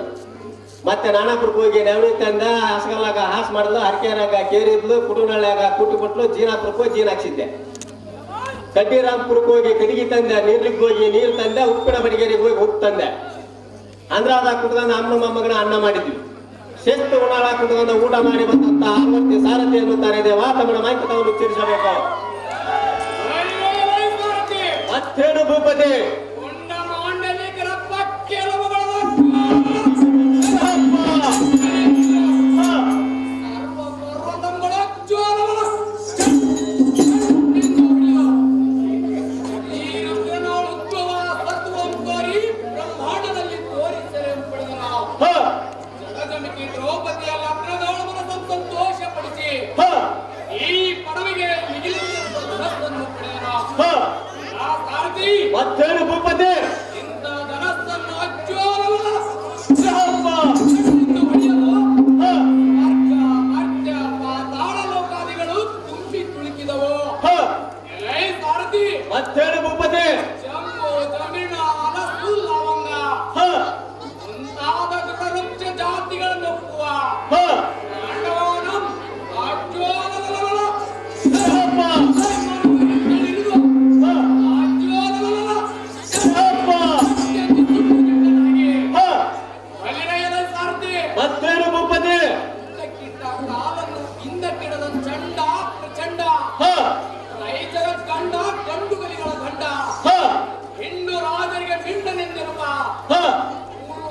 ಮತ್ತೆ ನಾನಾಪುರಕ್ಕೆ ಹೋಗಿ ನೆವಣಿ ತಂದ, ಹಾಸಗಲ್ಲಾಗ ಹಾಸ್ ಮಾಡಿದ್ಲು, ಹರಕೆರಾಗ ಕೇರಿದ್ಲು, ಕುಟುನಳ್ಳಿಯಾಗ ಕುಟ್ಟಿ ಕೊಟ್ಲು, ಜೀನಾಪುರಕ್ಕೆ ಹೋಗಿ ಜೀನ್ ಹಾಕ್ಸಿದ್ದೆ. ಕಡ್ಡಿರಾಮ್ಪುರಕ್ಕೆ ಹೋಗಿ ಕಡಿಗೆ ತಂದೆ, ನೀರ್ಲಿಕ್ಕೆ ಹೋಗಿ ನೀರು ತಂದೆ, ಉಪ್ಪಿನ ಬಡಿಗೇರಿಗೆ ಹೋಗಿ ಉಪ್ಪು ತಂದೆ. ಅಂದ್ರಾದಾಗ ಕುಟ್ಕೊಂಡು ಅಮ್ಮ ಮೊಮ್ಮಗನ ಅನ್ನ ಮಾಡಿದ್ವಿ. ಶಿಸ್ತು ಉಣಾಳ ಕುಟ್ಕೊಂಡು ಊಟ ಮಾಡಿ ಬಂದಂತ ಆವರ್ತಿ ಸಾರಥಿ ಎನ್ನುತ್ತಾರೆ ದೇವ ತಮ್ಮನ ಮಾಹಿತಿ ಉಚ್ಚರಿಸಬೇಕು. ಮತ್ತೇನು ಭೂಪತಿ? ಮತ್ತೇನು ಭೂಪತಿ? ಇಂಥ ಧನಸ್ಸನ್ನು ಅಜ್ಜೋಲವಲ್ಲ ತಾಳಲೋಕಾದಿಗಳು ತುಂಬಿ ತುಳುಕಿದವು. ಸಾರಥಿ ಮತ್ತೇನು ಭೂಪತಿ? ಜಮ್ಮು ಜಮೀನ ಹಲಸು ಲವಂಗ ಮುಂತಾದ ದೃಢವೃಕ್ಷ ಜಾತಿಗಳನ್ನು ಒಪ್ಪುವ ಮತ್ತೇನು ಭೂಪತಿ? ಕಾಲನ್ನು ಹಿಂದಕ್ಕಿಡದ ಚಂಡ ಪ್ರಚಂಡ ರೈತರ ಗಂಡ ಗಂಡುಗಲಿಗಳ ಗಂಡ ಹೆಣ್ಣು ರಾಜರಿಗೆ ಮಿಂಡನೆಂದಿರುವ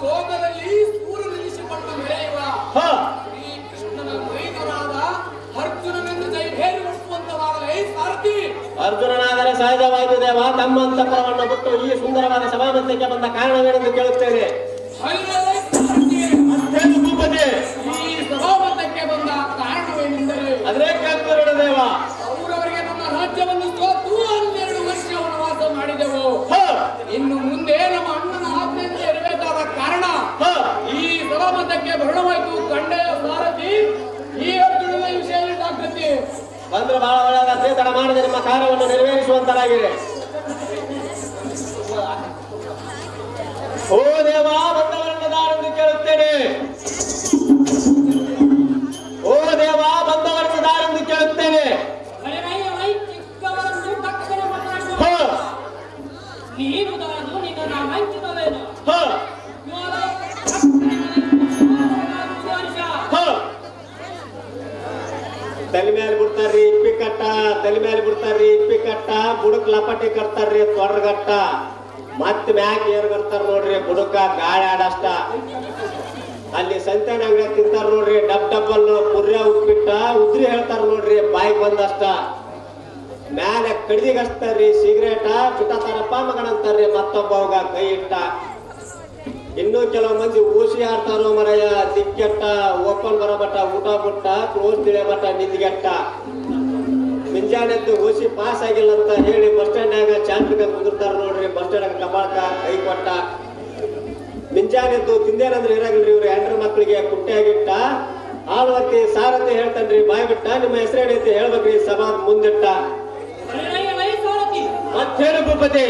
ಲೋಕದಲ್ಲಿ ಸೂರ್ಯ ನಿಲ್ಲಿಸಿಕೊಂಡು ಮೆರೆಯುವ ಶ್ರೀಕೃಷ್ಣನ ಮೈದುರಾದ ಅರ್ಜುನನೆಂದು ಜೈ ಭೇರಿ ಹೊಡಿಸುವಂತವಾಗಲೇ ಸಾರಥಿ. ಅರ್ಜುನನಾದರೆ ಸಹಜವಾದ ದೇವ ತಮ್ಮಂತ ಪರವನ್ನು ಬಿಟ್ಟು ಈ ಸುಂದರವಾದ ಸಭಾಮಂದಿರಕ್ಕೆ ಬಂದ ಕಾರಣವೇನೆಂದು ಕೇಳುತ್ತೇನೆ. ಮತ್ತೇನು ಭೂಪತಿ? ಈ ಸಭಾಮಂದಿರಕ್ಕೆ ಬಂದ ಕಾರಣವೇನೆಂದರೆ ಅದೇ ಕೇಳ್ತಾರೆ ದೇವ. ಅವರವರಿಗೆ ನಮ್ಮ ರಾಜ್ಯವನ್ನು ಸೋತು 12 ವರ್ಷ ವನವಾಸ ಮಾಡಿದೆವು. ಇನ್ನು ಮುಂದೆ ನಮ್ಮ ಅಣ್ಣನ ಆಜ್ಞೆಯನ್ನು ಇರಬೇಕಾದ ಕಾರಣ ಈ ಸಭಾಮಂದಿರಕ್ಕೆ ಬರಣವಾಯಿತು. ಕಂಡೆಯ ಸಾರಥಿ ಈ ಅರ್ಜುನನ ವಿಷಯ ಜಾಗೃತಿ ಬಂದ್ರೆ ಬಹಳ ಒಳ್ಳೆಯದಾದ್ರೆ ತಡ ಮಾಡದೆ ನಿಮ್ಮ ಕಾರ್ಯವನ್ನು ನೆರವೇರಿಸುವಂತರಾಗಿದೆ. ಓ ದೇವ ಬಂದವರನ್ನದಾರೆಂದು ಕೇಳುತ್ತೇನೆ. ಓ ದೇವ ಬಂದವರನ್ನದಾರೆಂದು ಕೇಳುತ್ತೇನೆ. ನೀನು ನಿನ್ನ ವಂಚಿತವೇನು? ತಲೆ ಮೇಲೆ ಬಿಡ್ತಾರ್ರಿ ಇಪ್ಪಿ ಕಟ್ಟ, ತಲೆ ಮೇಲೆ ಬಿಡ್ತಾರ್ರಿ ಇಪ್ಪಿ ಕಟ್ಟ, ಬುಡಕ್ ಲಪಟಿ ಕಟ್ತಾರ್ರಿ ತೊಡಗಟ್ಟ, ಮತ್ ಮ್ಯಾಕ್ ಏನ್ ಕಟ್ತಾರ ನೋಡ್ರಿ ಬುಡಕ ಗಾಳಿ ಆಡಷ್ಟ. ಅಲ್ಲಿ ಸಂತೆನ ಅಂಗಡಿ ತಿಂತಾರ ನೋಡ್ರಿ ಡಬ್ ಡಬ್ಬಲ್ ಪುರ್ಯ ಉಪ್ಪಿಟ್ಟ, ಉದ್ರಿ ಹೇಳ್ತಾರ ನೋಡ್ರಿ ಬಾಯಿಗೆ ಬಂದಷ್ಟ. ಮ್ಯಾಲೆ ಕಡಿದಿಗೆ ಹಚ್ತಾರ್ರಿ ಸಿಗರೇಟ ಚುಟತಾರಪ್ಪ ಮಗನಂತಾರ್ರಿ ಮತ್ತೊಬ್ಬವಾಗ ಕೈ ಇಟ್ಟ. ಇನ್ನೂ ಕೆಲವು ಮಂದಿ ಊಸಿ ಆಡ್ತಾರೋ ಮರಯ ದಿಕ್ಕೆಟ್ಟ ಓಪನ್ ಬರೋ ಮಟ್ಟ ಊಟ ಬಿಟ್ಟ ಕ್ಲೋಸ್ ತಿಳಿ ಮಟ್ಟ ನಿದ್ಗೆಟ್ಟ. ಮುಂಜಾನೆದ್ದು ಊಸಿ ಪಾಸ್ ಆಗಿಲ್ಲ ಅಂತ ಹೇಳಿ ಬಸ್ ಸ್ಟ್ಯಾಂಡ್ನಾಗ ಚಾಂಪಿಗೆ ಕುದುರ್ತಾರ ನೋಡ್ರಿ. ಬಸ್ ಸ್ಟ್ಯಾಂಡ್ ಕಪಾಳಕ ಕೈ ಕೊಟ್ಟ. ಮುಂಜಾನೆದ್ದು ತಿಂದೇನಂದ್ರೆ ಇರಾಗಿಲ್ರಿ ಇವ್ರು ಹೆಂಡ್ರ ಮಕ್ಕಳಿಗೆ ಕುಟ್ಟಿಯಾಗಿಟ್ಟ. ಆಳ್ವರ್ತಿ ಸಾರಥಿ ಹೇಳ್ತಾನ್ರಿ ಬಾಯ್ ಬಿಟ್ಟ ನಿಮ್ಮ ಹೆಸರೇನೈತಿ ಹೇಳ್ಬೇಕ್ರಿ ಸಭಾ ಮುಂದಿಟ್ಟ. ಮತ್ತೇನು ಭೂಪತಿ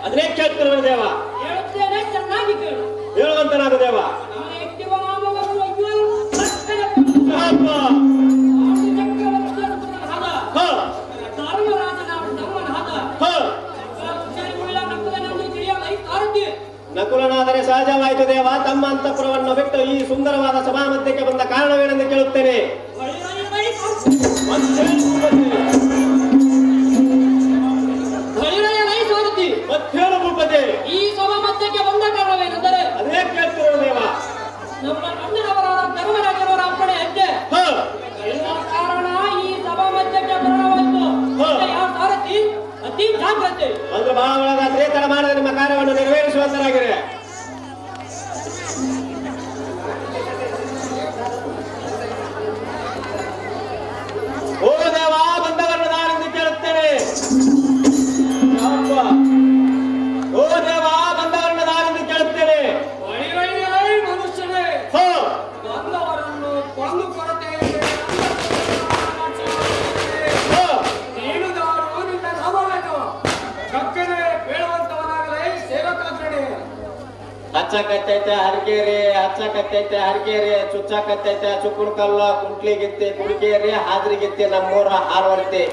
ಅದನ್ನೇ ಕೇಳ್ತಿರೋ ದೇವ ಹೇಳುವಂತನಾಗ ದೇವ. ನಕುಲನಾದರೆ ಸಹಜವಾಯಿತು ದೇವ. ತಮ್ಮ ಅಂತಃಪುರವನ್ನು ಬಿಟ್ಟು ಈ ಸುಂದರವಾದ ಸಭಾ ಮಧ್ಯಕ್ಕೆ ಬಂದ ಕಾರಣವೇನೆಂದು ಕೇಳುತ್ತೇನೆ. ಮತ್ತೇನು ಭೂಪತಿ ಈ ಸಭಾ ಮಧ್ಯಕ್ಕೆ ಬಂದ ಕಾರಣವೇನೆಂದರೆ ಅದೇ ಕೇಳ್ತಿರೋ ದೇವ. ನಮ್ಮ ಅಣ್ಣನವರಾದ ಧರ್ಮರಾಜನವರ ಅಪ್ಪಣೆ ಹೆಜ್ಜೆ ಕಾರಣ ಈ ಸಭಾ ಮಧ್ಯಕ್ಕೆ ಬರವಾಯಿತು. ಯಾವ ಸಾರಥಿ ಅತಿ ಜಾಗ್ರತೆ ಒಂದು ಬಹಳ ಒಳಗಾದ್ರೆ ತಡ ಮಾಡದೆ ನಿಮ್ಮ ಕಾರ್ಯವನ್ನು ನೆರವೇರಿಸುವಂತರಾಗಿರೆ. ಓ ದೇವ ಬಂದವರನ್ನು ನಾನೆಂದು ಕೇಳುತ್ತೇನೆ. ಓ ದೇವ ಬಂದವರನ್ನು ನಾನೆಂದು ಕೇಳುತ್ತೇನೆ. ಮನುಷ್ಯನೇ ಬಂದವರನ್ನು ಕೊಂದು ಕೊರತೆ ನೀಡುದಾರು ನಿನ್ನ ನಾಮವೇನು ಕಕ್ಕನೆ ಬೇಡುವಂತವನಾಗಲೇ ಸೇವಕಾಗ್ರಣೆ. ಹಚ್ಚಕತ್ತೈತೆ ಹರಕೇರಿ ಹಚ್ಚಕತ್ತೈತೆ ಹರಕೇರಿ ಚುಚ್ಚಕತ್ತೈತೆ ಚುಕ್ಕುಣ ಕಲ್ಲ ಕುಂಟ್ಲಿಗಿತ್ತಿ ಕುಡಿಕೇರಿ ಹಾದ್ರಿಗಿತ್ತಿ ನಮ್ಮೂರ ಹಾರ್ವರ್ತಿ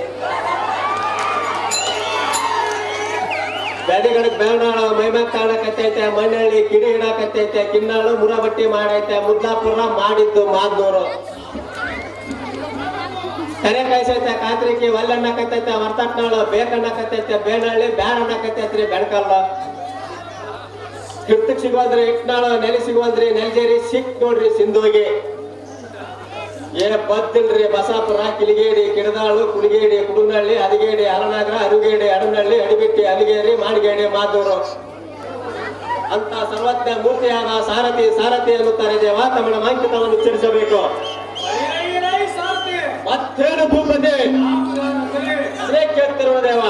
ಬೆಡಿಗಡಕ್ ಬೇವನಾಳ ಮೈಮ್ಯಾಗ ಕಾಣಕತ್ತೈತೆ ಮಣ್ಣಳ್ಳಿ ಕಿಡಿ ಹಿಡಕತ್ತೈತೆ ಕಿನ್ನಾಳು ಮುರಬಟ್ಟಿ ಮಾಡೈತೆ ಮುದ್ಲಾಪುರ ಮಾಡಿದ್ದು ಮಾದ್ನೂರು ಕರೆ ಕಾಯಿಸೈತೆ ಕಾತ್ರಿಕಿ ಒಲ್ಲಣ್ಣಕತ್ತೈತೆ ವರ್ತಟ್ನಾಳು ಬೇಕಣ್ಣಕತ್ತೈತೆ ಬೇನಹಳ್ಳಿ ಬ್ಯಾಡ ಅನ್ನಕತ್ತೈತ್ರಿ ಬೆಳಕಲ್ಲ ಕಿರ್ತಕ್ ಸಿಗೋದ್ರಿ ಇಟ್ನಾಳು ನೆಲೆ ಸಿಗೋದ್ರಿ ನೆಲಜೇರಿ ಸಿಕ್ ನೋಡ್ರಿ ಸಿಂಧುವಿಗೆ ಏ ಬದ್ದಿಲ್ರಿ ಬಸಾಪುರ ಕಿಲಿಗೇಡಿ ಕಿಡದಾಳು ಕುಲಿಗೇಡಿ ಕುಡುನಹಳ್ಳಿ ಹದಿಗೇಡಿ ಹಲನಗರ ಅರುಗೇಡಿ ಅಡನಹಳ್ಳಿ ಅಡಿಬಿಟ್ಟಿ ಅಲಿಗೇರಿ ಮಾಡಿಗೇಡಿ ಮಾದೂರು ಅಂತ ಸರ್ವಜ್ಞ ಮೂರ್ತಿಯಾದ ಸಾರಥಿ ಸಾರಥಿ ಎನ್ನುತ್ತಾರೆ ದೇವ. ತಮ್ಮ ಮಾಂಕಿತವನ್ನು ಉಚ್ಚರಿಸಬೇಕು. ಮತ್ತೇನು ಭೂಪತಿ ಅದೇ ಕೇಳ್ತಿರುವ ದೇವ.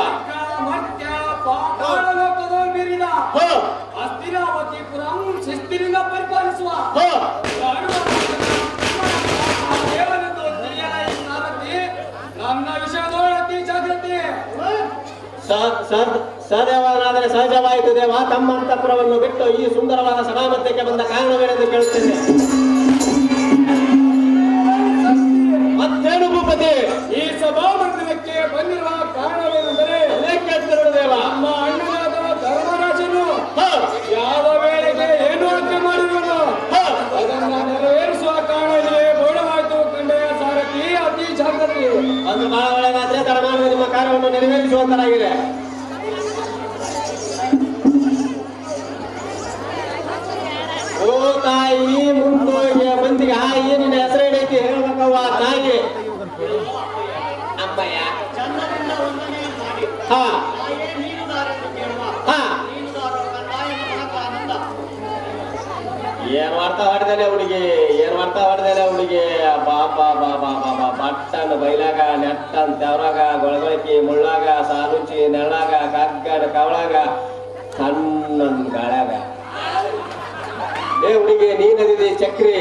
ಅಸ್ಥಿರಾವತಿಪುರಂ ಶಿಸ್ತಿನಿಂದ ಪರಿಪಾಲಿಸುವ ನನ್ನ ವಿಷಯದೊಳತಿ ಜಾಗೃತಿ ಸದೇವನಾದರೆ ಸಹಜವಾಯಿತು ದೇವ. ತಮ್ಮ ಅಂತಃಪುರವನ್ನು ಬಿಟ್ಟು ಈ ಸುಂದರವಾದ ಸಭಾ ಮಧ್ಯಕ್ಕೆ ಬಂದ ಕಾರಣವೇನೆಂದು ಕೇಳುತ್ತೇನೆ. ಮತ್ತೇನು ಭೂಪತಿ ಈ ಸಭಾ ಮಂದಿರಕ್ಕೆ ಬಂದಿರುವ ಕಾರಣವೇನೆಂದರೆ ಅದೇ ಕೇಳ್ತಿರುವ ದೇವ. ನಮ್ಮ ಅಣ್ಣನಾದ ಧರ್ಮರಾಜನು ಯಾವ ವೇಳೆಗೆ ಏನು ಆಜ್ಞೆ ಮಾಡಿರುವನು ಅದನ್ನು ನೆರವೇರಿಸುವ ಕಾರಣವೇ ಬೋಳವಾಯಿತು ಕಂಡೆಯ ಸಾರಥಿ ಅತಿ ಜಾಗೃತಿ. ಒಂದು ಬಹಳ ಒಳಗಾದ್ರೆ ತಡಮಾನದ ನಿಮ್ಮ ಕಾರ್ಯವನ್ನು ನೆರವೇರಿಸುವಂತರಾಗಿದೆ. ಓ ತಾಯಿ ಮುಂದೋಗಿ ಬಂದಿಗೆ ಆ ಏನಿನ ಹೆಸರೇನೈತಿ ಹೇಳ್ಬೇಕವ್ವ ತಾಯಿ. ಅಮ್ಮಯ್ಯ ಹಾ ಹಾ ಏನ್ ಮಾಡ್ತಾ ಹೊಡೆದೇನೆ ಹುಡುಗಿ ಏನ್ ಮಾಡ್ತಾ ಹೊಡೆದೇನೆ ಹುಡುಗಿ. ಬಾಬಾ ಬಾಬಾ ಬಾಬಾ ಬಟ್ಟನ್ ಬೈಲಾಗ ನೆಟ್ಟನ್ ತೆವರಾಗ ಗೊಳಗೊಳಕಿ ಮುಳ್ಳಾಗ ಸಾಲುಚಿ ನೆಳ್ಳಾಗ ಕಗ್ಗಡ ಕವಳಾಗ ಕಣ್ಣನ್ ಗಾಳಾಗ. ಲೇ ಹುಡುಗಿ ನೀನದಿದೆ ಚಕ್ರಿ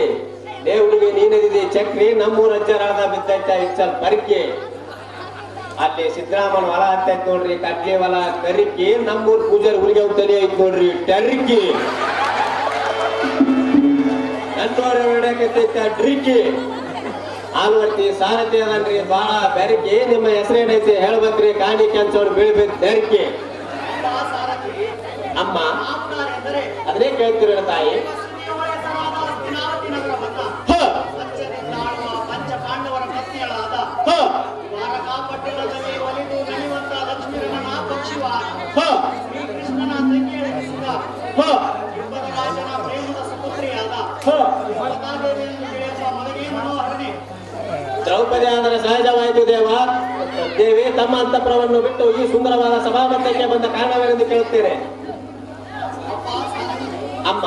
ಲೇ ಹುಡುಗಿ ನೀನದಿದೆ ಚಕ್ರಿ. ನಮ್ಮೂರ ಅಜ್ಜರಾದ ಬಿದ್ದೈತ ಇಚ್ಚಲ್ ಪರಿಕೆ ಅಲ್ಲಿ ಸಿದ್ದರಾಮನ್ ಹೊಲ ಹತ್ತೈತ್ ನೋಡ್ರಿ ಕಡ್ಲಿ ಹೊಲ ಕರಿಕಿ. ನಮ್ಮೂರ್ ಪೂಜಾರಿ ಹುಡುಗಿ ತಲೆ ಐತ್ ನೋಡ್ರಿ ಟರ್ಕಿ. ನನ್ನೂರ ಹೊಡಕತ್ತೈತ ಡ್ರಿಕಿ. ಆಲ್ವರ್ತಿ ಸಾರಥಿ ಅದನ್ರಿ ಬಾಳ ಬೆರಕಿ. ನಿಮ್ಮ ಹೆಸರೇನೈತಿ ಹೇಳ್ಬೇಕ್ರಿ ಕಾಣಿ ಕೆಂಚೋಡ್ ಬೀಳ್ಬೇಕು ಬೆರಕಿ. ಅಮ್ಮ ಅದನ್ನೇ ಕೇಳ್ತಿರ ತಾಯಿ. ಪಂಚಪಾಂಡವರ ಪತ್ನಿಗಳಾದ ಪಟ್ಟಣದಲ್ಲಿ ಒಲಿದು ನಡೆಯುವಂತ ಲಕ್ಷ್ಮೀರಮಣ ಪಕ್ಷಿವಾಹನ ಶ್ರೀಕೃಷ್ಣನ ತಂಗಿಯ ಇಬ್ಬರ ರಾಜನ ಪ್ರೇಮದ ಸುಪುತ್ರಿಯಾದ ದೇವಿಯನ್ನು ತಿಳಿಯುವ ಮಲಗಿ ಮನೋಹರಣೆ. ದ್ರೌಪದಿ ಆದರೆ ಸಹಜವಾಯಿತು ದೇವ. ದೇವಿ ತಮ್ಮ ಅಂತಃಪುರವನ್ನು ಬಿಟ್ಟು ಈ ಸುಂದರವಾದ ಸಭಾಮಂದಿರಕ್ಕೆ ಬಂದ ಕಾರಣವೇನೆಂದು ಕೇಳುತ್ತೇನೆ. ಅಮ್ಮ,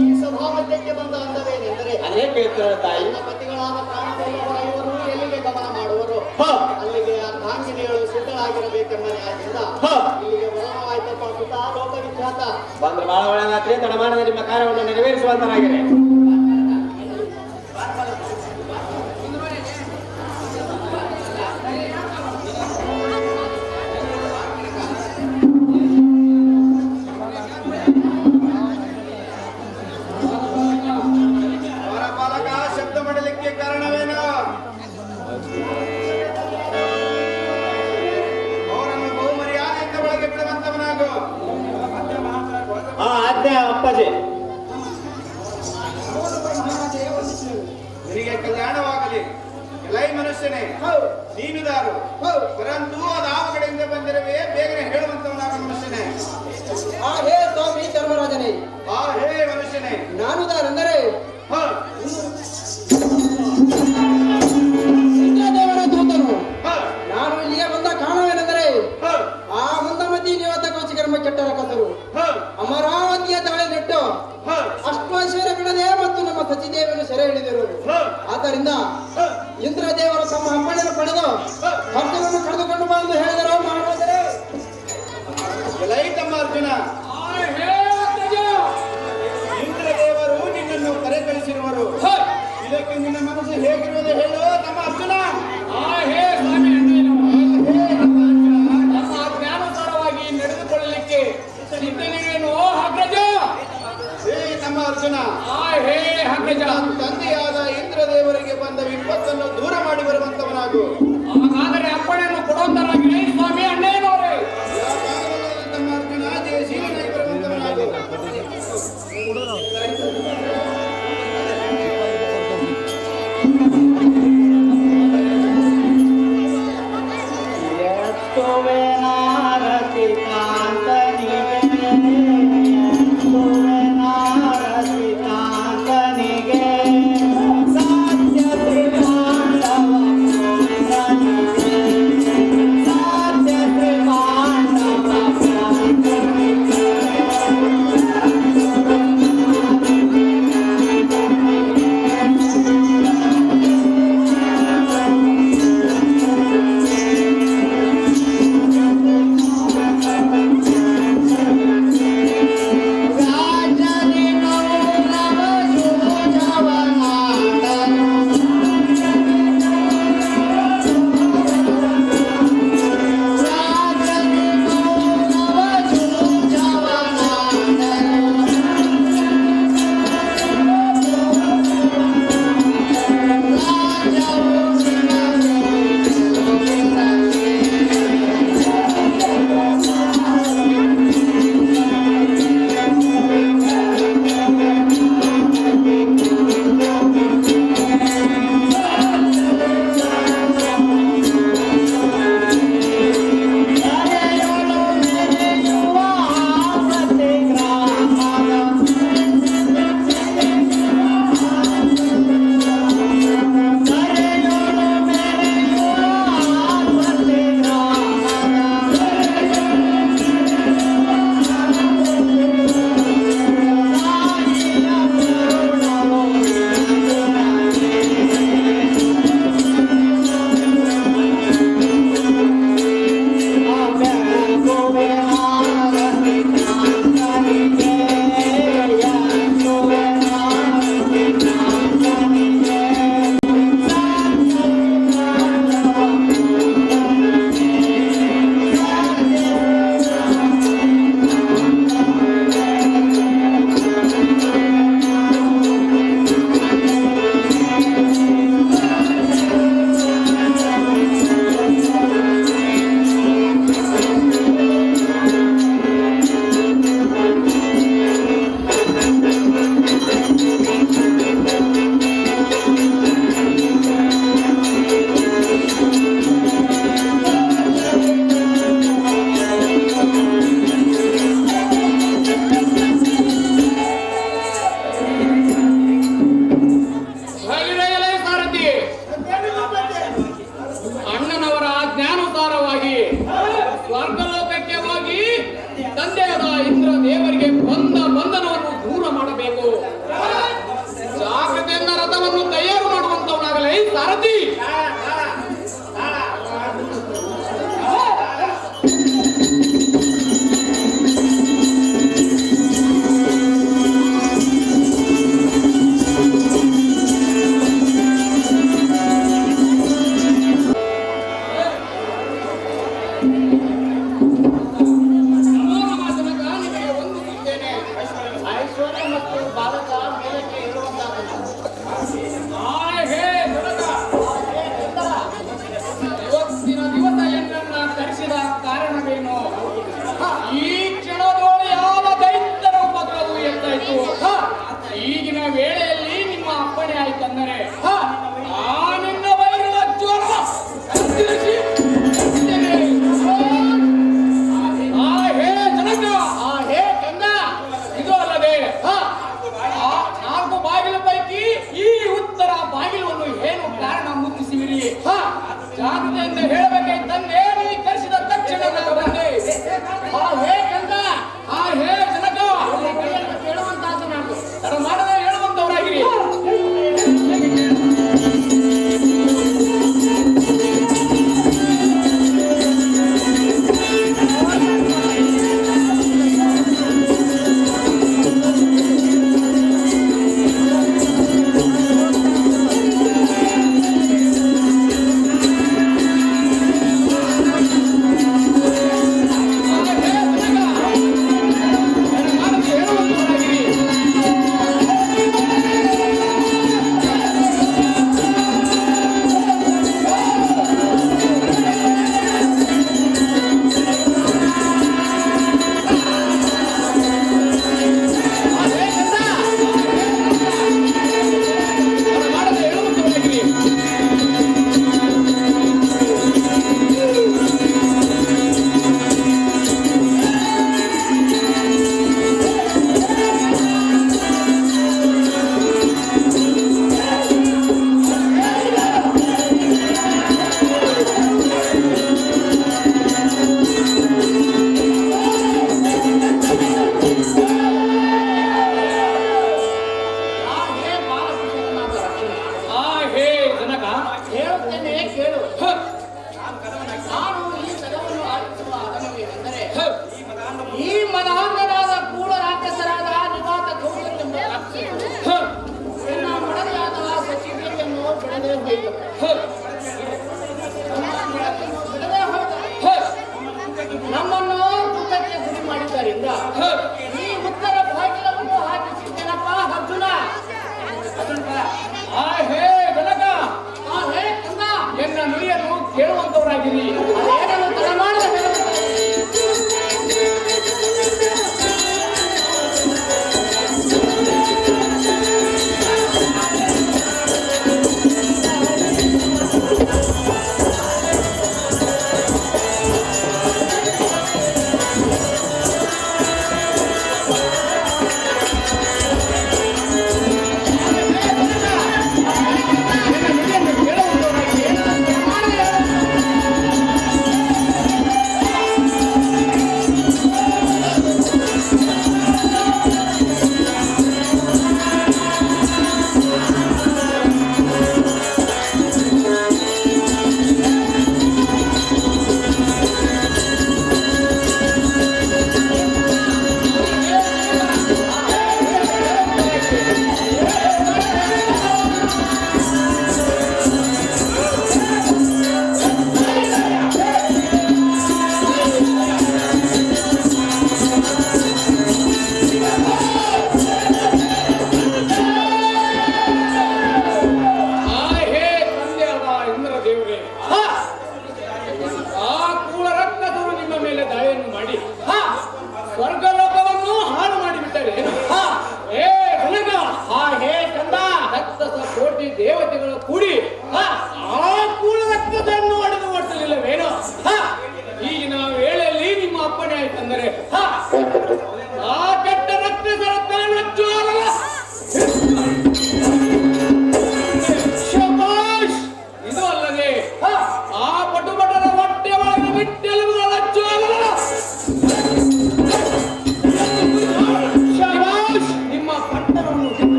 ಈ ಸಭಾಮಧ್ಯಕ್ಕೆ ಬಂದ ಅಂದವೇನೆಂದರೆ ಅದೇ ಕೇಳ್ತೀರ ತಾಯಿ. ನನ್ನ ಪತಿಗಳಾದ ಪ್ರಾಣದಲ್ಲಿರುವ ಇವರು ಎಲ್ಲಿಗೆ ಗಮನ ಮಾಡುವರು, ಅಲ್ಲಿಗೆ ಅರ್ಧಾಂಗಿನಿಗಳು ಸಿದ್ಧರಾಗಿರಬೇಕೆಂಬ ನ್ಯಾಯದಿಂದ ಇಲ್ಲಿಗೆ ಬರೋಣವಾಯ್ತಪ್ಪ ಸುತ ಲೋಕವಿಖ್ಯಾತ. ಬಂದ್ರೆ ಬಹಳ ಒಳ್ಳೆಯದಾಗ್ತದೆ. ತಡ ಮಾಡದೆ ನಿಮ್ಮ ಕಾರ್ಯವನ್ನು ನೆರವೇರಿಸುವಂತರಾಗಿದೆ. ದ್ವಾರಪಾಲಕ ಶಬ್ದ ಮಾಡಲಿಕ್ಕೆ ಕಾರಣವೇನು? ಅವರನ್ನು ಬಹುಮರ್ಯಾದೆಯಿಂದ ಒಳಗೆ ಬಿಡುವಂತವನಾಗು. ಆಜ್ಞೆ ಅಪ್ಪಾಜಿ. ನಿನಗೆ ಕಲ್ಯಾಣವಾಗಲಿ. ಎಲೈ ಮನುಷ್ಯನೇ, ನೀನು ದಾರು, ಪರಂತು ಅದು ಯಾವ ಕಡೆಯಿಂದ ಬಂದಿರವೇ ಬೇಗನೆ ಹೇಳುವಂತವನಾಗ ಮನುಷ್ಯನೇ. ಹೇ ಸ್ವಾಮಿ ಧರ್ಮರಾಜನೇ, ಹೇ ಮನುಷ್ಯನೇ, ನಾನು ದಾರೆಂದರೆ ಹ, ಇಂದ್ರದೇವರ ದೂತನು. ಹ, ನಾನು ಇಲ್ಲಿಗೆ ಬಂದ ಕಾರಣವೇನೆಂದರೆ ಹ, ಆ ಮಂದಮತಿ ನಿವತ್ತ ಕೌಚಿಕರ್ಮ ಕೆಟ್ಟರ ಕಥರು ಹ, ಅಮರಾವತಿಯ ತಾಳೆ ನೆಟ್ಟು ಹ, ಅಶ್ವಶೇರ ಬಿಡದೆ ಮತ್ತು ನಮ್ಮ ಸಚಿದೇವನು ಸೆರೆ ಹಿಡಿದಿರು. ಹ, ಆದ್ದರಿಂದ ಹ, ಇಂದ್ರದೇವರು ತಮ್ಮ ಅಪ್ಪಣೆಯನ್ನು ಪಡೆದು ಭಕ್ತರನ್ನು ಕರೆದುಕೊಂಡು ಬಂದು ಹೇಳಿದರು. ಮಹಾರಾಜರೇ, ಎಲೈ ತಮ್ಮ ಅರ್ಜುನ, ಹೇ ಅಗ್ರಜ! ಇಂದ್ರದೇವರು ನಿನ್ನನ್ನು ಕರೆ ಕಳಿಸಿರುವರು. ಇದಕ್ಕೆ ನಿನ್ನ ಮನಸ್ಸು ಹೇಗಿರುವುದು ಹೇಳು ತಮ್ಮ ಅರ್ಜುನ. ಹೇ ಸ್ವಾಮಿ ಅಣ್ಣಯ್ಯನವರು, ಹೇ ನಮ್ಮ ಅರ್ಜುನ, ನಮ್ಮ ಜ್ಞಾನಾನುಸಾರವಾಗಿ ನಡೆದುಕೊಳ್ಳಲಿಕ್ಕೆ ಸಿದ್ಧನಿವೇನೋ ಅಗ್ರಜ? ಹೇ ತಮ್ಮ ಅರ್ಜುನ, ಹೇ ಅಗ್ರಜ! ತಂದೆಯಾದ ಇಂದ್ರದೇವರಿಗೆ ಬಂದ ವಿಪತ್ತನ್ನು ದೂರ ಮಾಡಿ ಬರುವಂತವನಾಗು. ಹಾಗಾದರೆ ಅಪ್ಪಣೆಯನ್ನು ಕೊಡುವಂತರಾಗಿ ಸ್ವಾಮಿ ಅಣ್ಣಯ್ಯನವರೇ. ತಮ್ಮ ಅರ್ಜುನ ಜಯಶೀಲನಾಗಿ ಬರುವಂತವನಾಗು. ಸಾಧ್ಯ ಹೇ ಬಾಲಕೃಷ್ಣನಾದ ರಕ್ಷಣೆ. ಹೇ ಜನಕ, ಹೇಳುತ್ತೇನೆ ಕೇಳು. ನಾನು ಈ ಸದವನ್ನು ಆರಿಸುವ ಅಗಮವೇನೆಂದರೆ ಈ ಮದಾಂಧರಾದ ಕೂಳ ರಾಕ್ಷಸರಾದ ನಿವಾತ ಕೌಶಲ್ಯೆಂಬ ರಾಕ್ಷಸರು ನನ್ನ ಮಡದಿಯಾದ ಸಚಿದೇವಿಯನ್ನು ಬಿಡದೆ ಹೋಯಿತು. ಬಿಡದೆ ಹೋದ ನಮ್ಮನ್ನು ದುಃಖಕ್ಕೆ ಗುರಿ ಮಾಡಿದ್ದರಿಂದ ಈ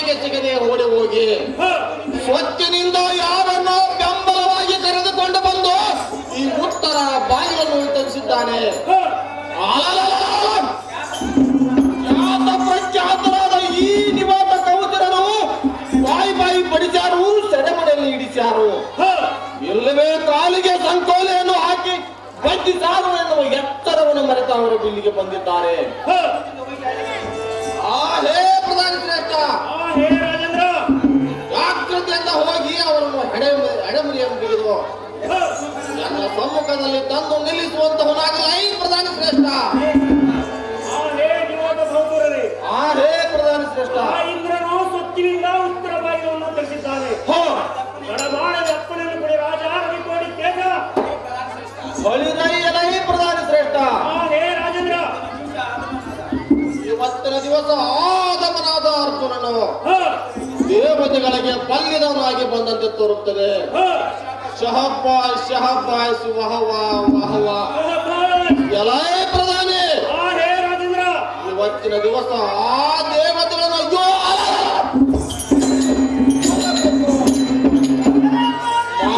ಕೈಗೆ ಸಿಗದೆ ಓಡಿ ಹೋಗಿ ಸ್ವಚ್ಛನಿಂದ ಯಾರನ್ನೋ ಬೆಂಬಲವಾಗಿ ಕರೆದುಕೊಂಡು ಬಂದು ಈ ಉತ್ತರ ಬಾಗಿಲನ್ನು ತರಿಸಿದ್ದಾನೆ. ಪ್ರಖ್ಯಾತರಾದ ಈ ನಿವಾಸ ಕೌಚರರು ಬಾಯಿ ಪಡಿಸಾರು, ಸೆರೆಮನೆಯಲ್ಲಿ ಇಡಿಸ್ಯಾರು. ಇಲ್ಲವೇ ಕಾಲಿಗೆ ಸಂಕೋಲೆಯನ್ನು ಹಾಕಿ ಬಂಧಿಸಾರು ಎನ್ನುವ ಎತ್ತರವನ್ನು ಮರೆತ ಅವರು ಇಲ್ಲಿಗೆ ಬಂದಿದ್ದಾರೆ. ಹೇ ಪ್ರಧಾನಿ ಶ್ರೇಷ್ಠ, ಜಾಗೃತಿಯಿಂದ ಹೋಗಿ ಅವರನ್ನು ಎಡೆಮುರಿಯನ್ನು ಬಿಗಿದು ನನ್ನ ಸಮ್ಮುಖದಲ್ಲಿ ತಂದು ನಿಲ್ಲಿಸುವಂತವನಾಗಲಿ ಪ್ರಧಾನಿ ಶ್ರೇಷ್ಠ. ಹೇ ಪ್ರಧಾನಿ ಶ್ರೇಷ್ಠ, ಇಂದ್ರನು ಸೊತ್ತಿನಿಂದ ಉತ್ತರ ಬಾಗಿಲನ್ನು ತರಿಸಿದ್ದಾನೆ. ಬಡಬಾಳದ ಅಪ್ಪನನ್ನು ಕೊಡಿ ರಾಜ ಕೋಡಿ ಕೇಗ ಬಳಿರೈ ಪ್ರಧಾನಿ ಶ್ರೇಷ್ಠ. ಹೇ ರಾಜೇಂದ್ರ, ಇವತ್ತಿನ ದಿವಸ ಆದಮನಾದ ಅರ್ಜುನನು ದೇವತೆಗಳಿಗೆ ಪಲ್ಯದವನಾಗಿ ಬಂದಂತೆ ತೋರುತ್ತದೆ. ಶಹಬ್ಬಾಯ್ ಶಹಬ್ಬಾಯ್ ವಹವಾ ವಹವಾ. ಎಲೈ ಪ್ರಧಾನಿ, ಹೇ ರಾಜೇಂದ್ರ, ಇವತ್ತಿನ ದಿವಸ ಆ ದೇವತೆಗಳನ್ನು ಅಯ್ಯೋ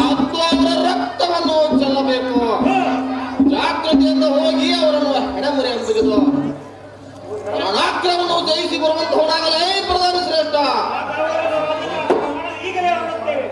ಮತ್ತು ಅವರ ರಕ್ತವನ್ನು ಚೆಲ್ಲಬೇಕು. ಜಾಗೃತಿಯಿಂದ ಹೋಗಿ ಅವರನ್ನು ಎಡೆಮುರಿ ಎಂಬುದು ರಣಾಕ್ರಮವನ್ನು ಜಯಿಸಿ ಬರುವಂತವನಾಗಲೇ ಪ್ರಧಾನಿ ಶ್ರೇಷ್ಠ. ಈಗಲೇ ಹೊರಡುತ್ತೇವೆ.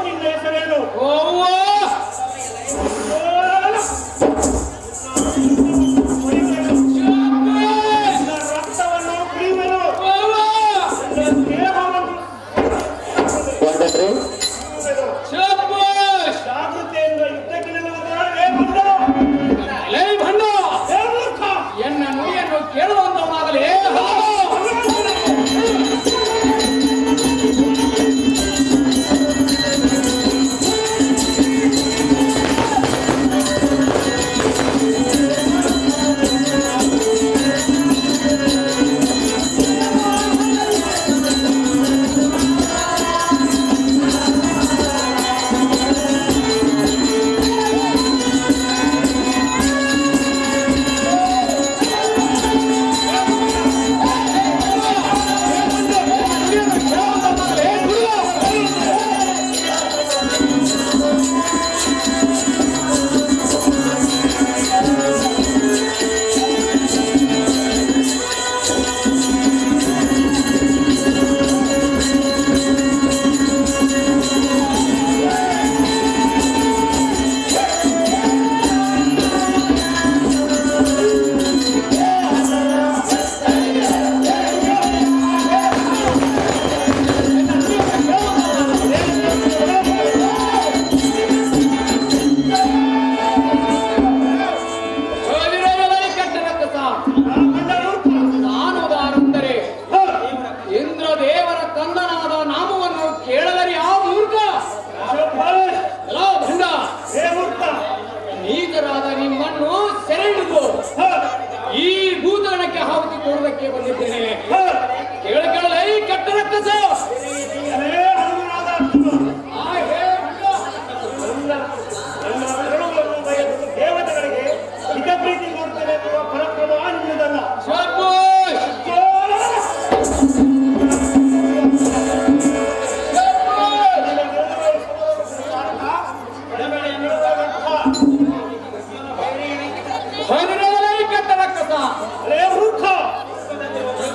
ನಿನ್ನ ಹೆಸರೇನು? ನಿನ್ನ ರಕ್ತವನ್ನು ಕುಡಿಯುವೆನು. ನಿನ್ನ ದೇಹವನ್ನು ಜಾಗೃತಿಯಿಂದ ಯುದ್ಧಕ್ಕೆ ನಿಲ್ಲುವುದಾದರೆ ಎನ್ನ ನುಡಿಯನ್ನು ಕೇಳುವಂತವನಾಗಲಿ.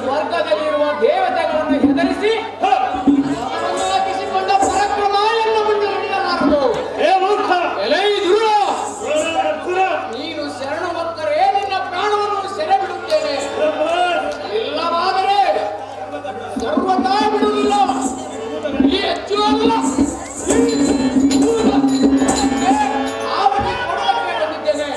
ಸ್ವರ್ಗದಲ್ಲಿರುವ ದೇವತೆಗಳನ್ನು ಹೆದರಿಸಿ ಹಾಕಿಸಿಕೊಂಡ ಪರಾಕ್ರಮ ಎನ್ನ ಮುಂದೆ ಹಿಡಿಯಲಾರದು. ಎಲೈ ದುರುಳ, ನೀನು ಶರಣು ಹೊತ್ತರೆ ನಿನ್ನ ಪ್ರಾಣವನ್ನು ಸೆರೆ ಬಿಡುತ್ತೇನೆ, ಇಲ್ಲವಾದರೆ ಸರ್ವತಾ ಬಿಡುವುದಿಲ್ಲ. ಈ ಹೆಚ್ಚು ಅಲ್ಲ, ಆವಣೆ ಕೊಡೋಕೆ ಬಂದಿದ್ದೇನೆ.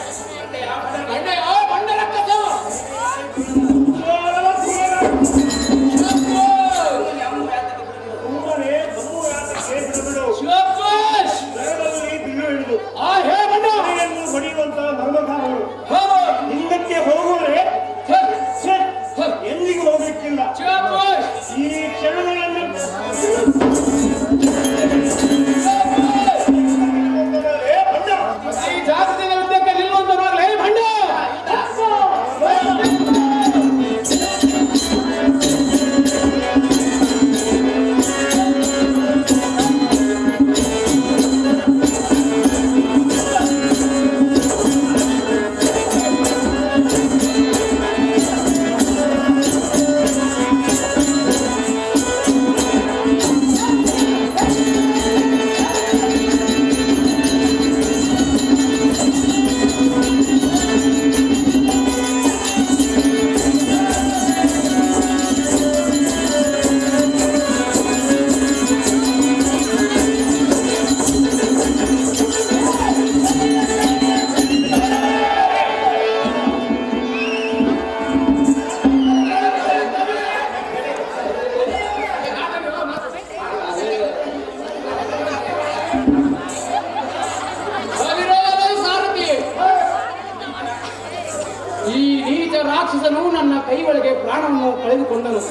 ಈ ನೀಚ ರಾಕ್ಷಸನು ನನ್ನ ಕೈ ಒಳಗೆ ಪ್ರಾಣವನ್ನು ಕಳೆದುಕೊಂಡನು.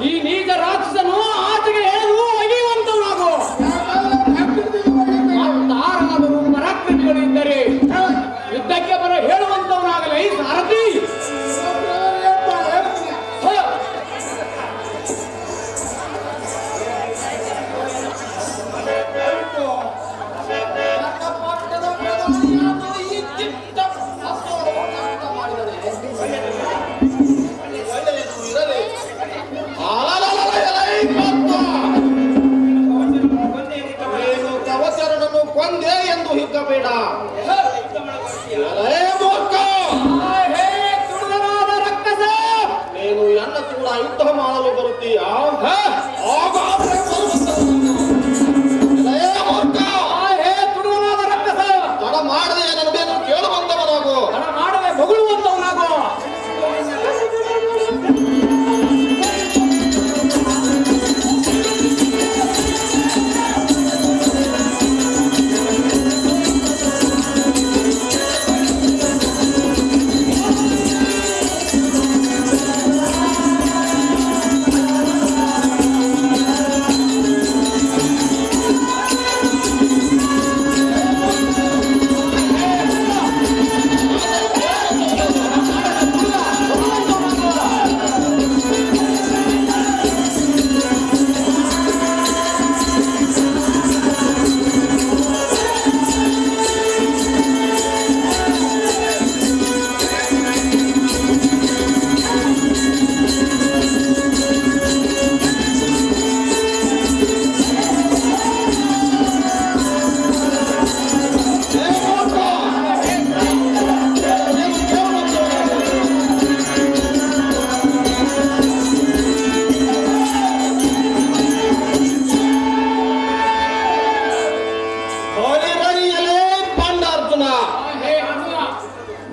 ಈ ನೀಚ ರಾಕ್ಷಸನು ಆಚೆಗೆ ಎಳೆದು ಒಗೆಯುವಂತವನಾಗು. ಮತ್ತಾರಾದರೂ ಪರಾಕ್ರಮಿಗಳು ಇದ್ದರೆ ಯುದ್ಧಕ್ಕೆ ಬರ ಹೇಳುವಂತವನಾಗಲೇ ಸಾರಥಿ. ನೀನು ಕವಚರನನ್ನು ಕೊಂದೆ ಎಂದು ಹಿಗ್ಗಬೇಡ. ನೀನು ಎನ್ನ ಕೂಡ ಯುದ್ಧ ಮಾಡಲು ಬರುತ್ತೀಯಾ? ತಡ ಮಾಡದೆ ನನಗೇನು ಕೇಳುವಂತವನಾಗು. ತಡ ಮಾಡದೆ ಬೊಗಳುವಂತವನಾಗು.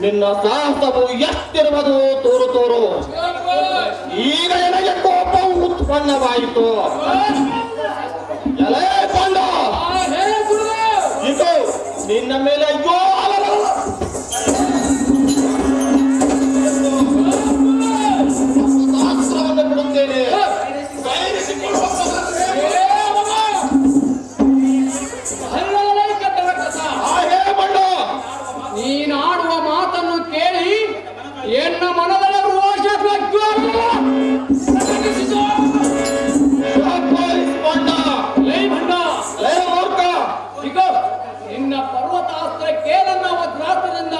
ನಿನ್ನ ಸಾಹಸವು ಎಷ್ಟಿರುವುದು ತೋರು ತೋರು. ಈಗ ನನಗೆ ಕೋಪವು ಉತ್ಪನ್ನವಾಯಿತು. ಎಲೆ ಪಾಂಡ, ಇದು ನಿನ್ನ ಮೇಲೆ ಅಯ್ಯೋ ಅಸ್ತ್ರವನ್ನು ಬಿಡುತ್ತೇನೆ. ನೀನಾಡುವ ಮಾತನ್ನು ಕೇಳಿ ಎನ್ನ ಮನದ ರೋಷ ನಿನ್ನ ಪರ್ವತಾಸ್ತ್ರಕ್ಕೆ ನನ್ನ ವಜ್ರಾಸ್ತ್ರದಿಂದ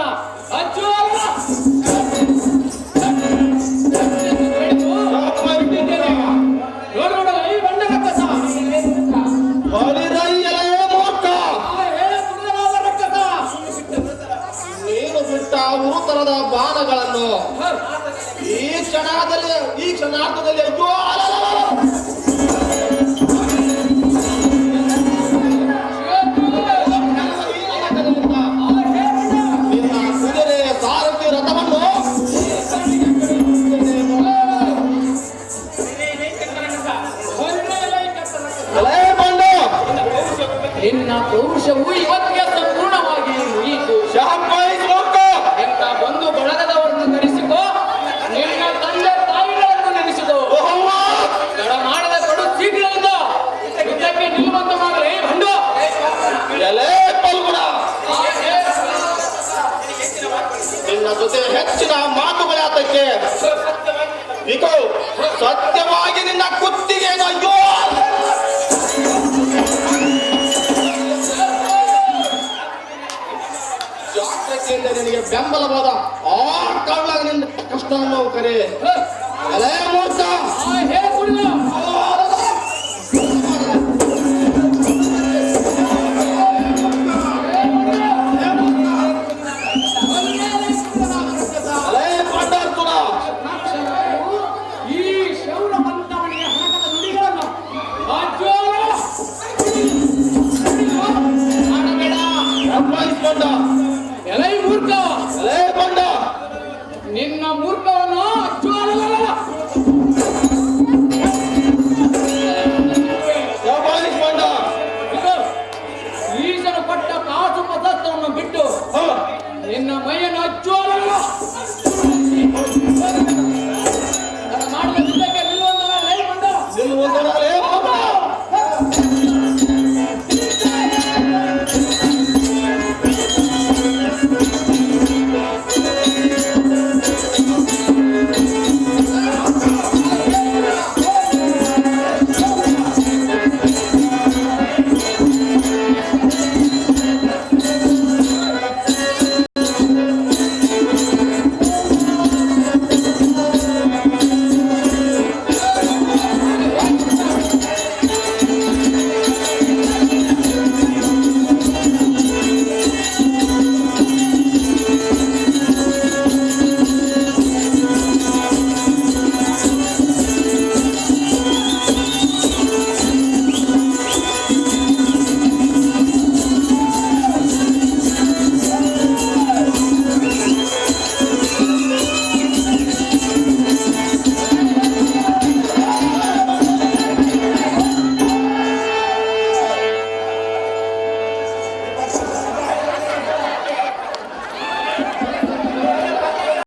ನೀನು ಬಿಟ್ಟ ಉರುತರದ ಬಾಣಗಳನ್ನು ಈ ಕ್ಷಣಾರ್ಧದಲ್ಲಿ ಅಯ್ಯೋ ನಿನ್ನ ಕುದುರೆ ಸಾರಥಿ ರಥವನ್ನು ನಿನ್ನ ಪೌರುಷವು ಇವತ್ತಿಗೆ ಸಂಪೂರ್ಣವಾಗಿ ಮುಗಿಯಿತು. ನಿನ್ನ ಬಂಧು ಬಳಗದವರನ್ನು ನೆನೆಸಿಕೋ, ನಿನ್ನ ತಂದೆ ತಾಯಿಗಳನ್ನು ನೆನೆಸಿಕೋ. ತಡ ಮಾಡದೆ ಕೊಡು ಶೀಘ್ರದಿಂದ ಯುದ್ಧಕ್ಕೆ ನಿಲ್ಲುವಂತವಾಗಲೇ ಭಂಡು. ಎಲೆ ಪಲ್ಗುಣ, ನಿನ್ನ ಜೊತೆ ಹೆಚ್ಚಿನ ಮಾತುಗಳಾತಕ್ಕೆ ಇಕೋ ಸತ್ಯವಾಗಿ ನಿನ್ನ ಕುತ್ತಿಗೆ ಅಯ್ಯೋ ಜಾಗೃತಿಯಿಂದ ನಿನಗೆ ಬೆಂಬಲವಾದ ಆ ಕಾರಣವಾಗಿ ನಿನ್ನ ಕಷ್ಟವನ್ನು ಕರೆ ಎಲೆ ಮೂರ್ತ ಹೇ ಕುಡಿದ ಈ ಶೌರ ಮಂತವನಿಗೆ ಹಣಕದ ನುಡಿಗಳನ್ನು ಎಲೈ ಮೂರ್ಖ, ನಿನ್ನ ಮೂರ್ಖವನ್ನು ಈಶನು ಕೊಟ್ಟ ಕಾಸು ಪದಾರ್ಥವನ್ನು ಬಿಟ್ಟು ನಿನ್ನ ಮೈಯನ್ನು ಹ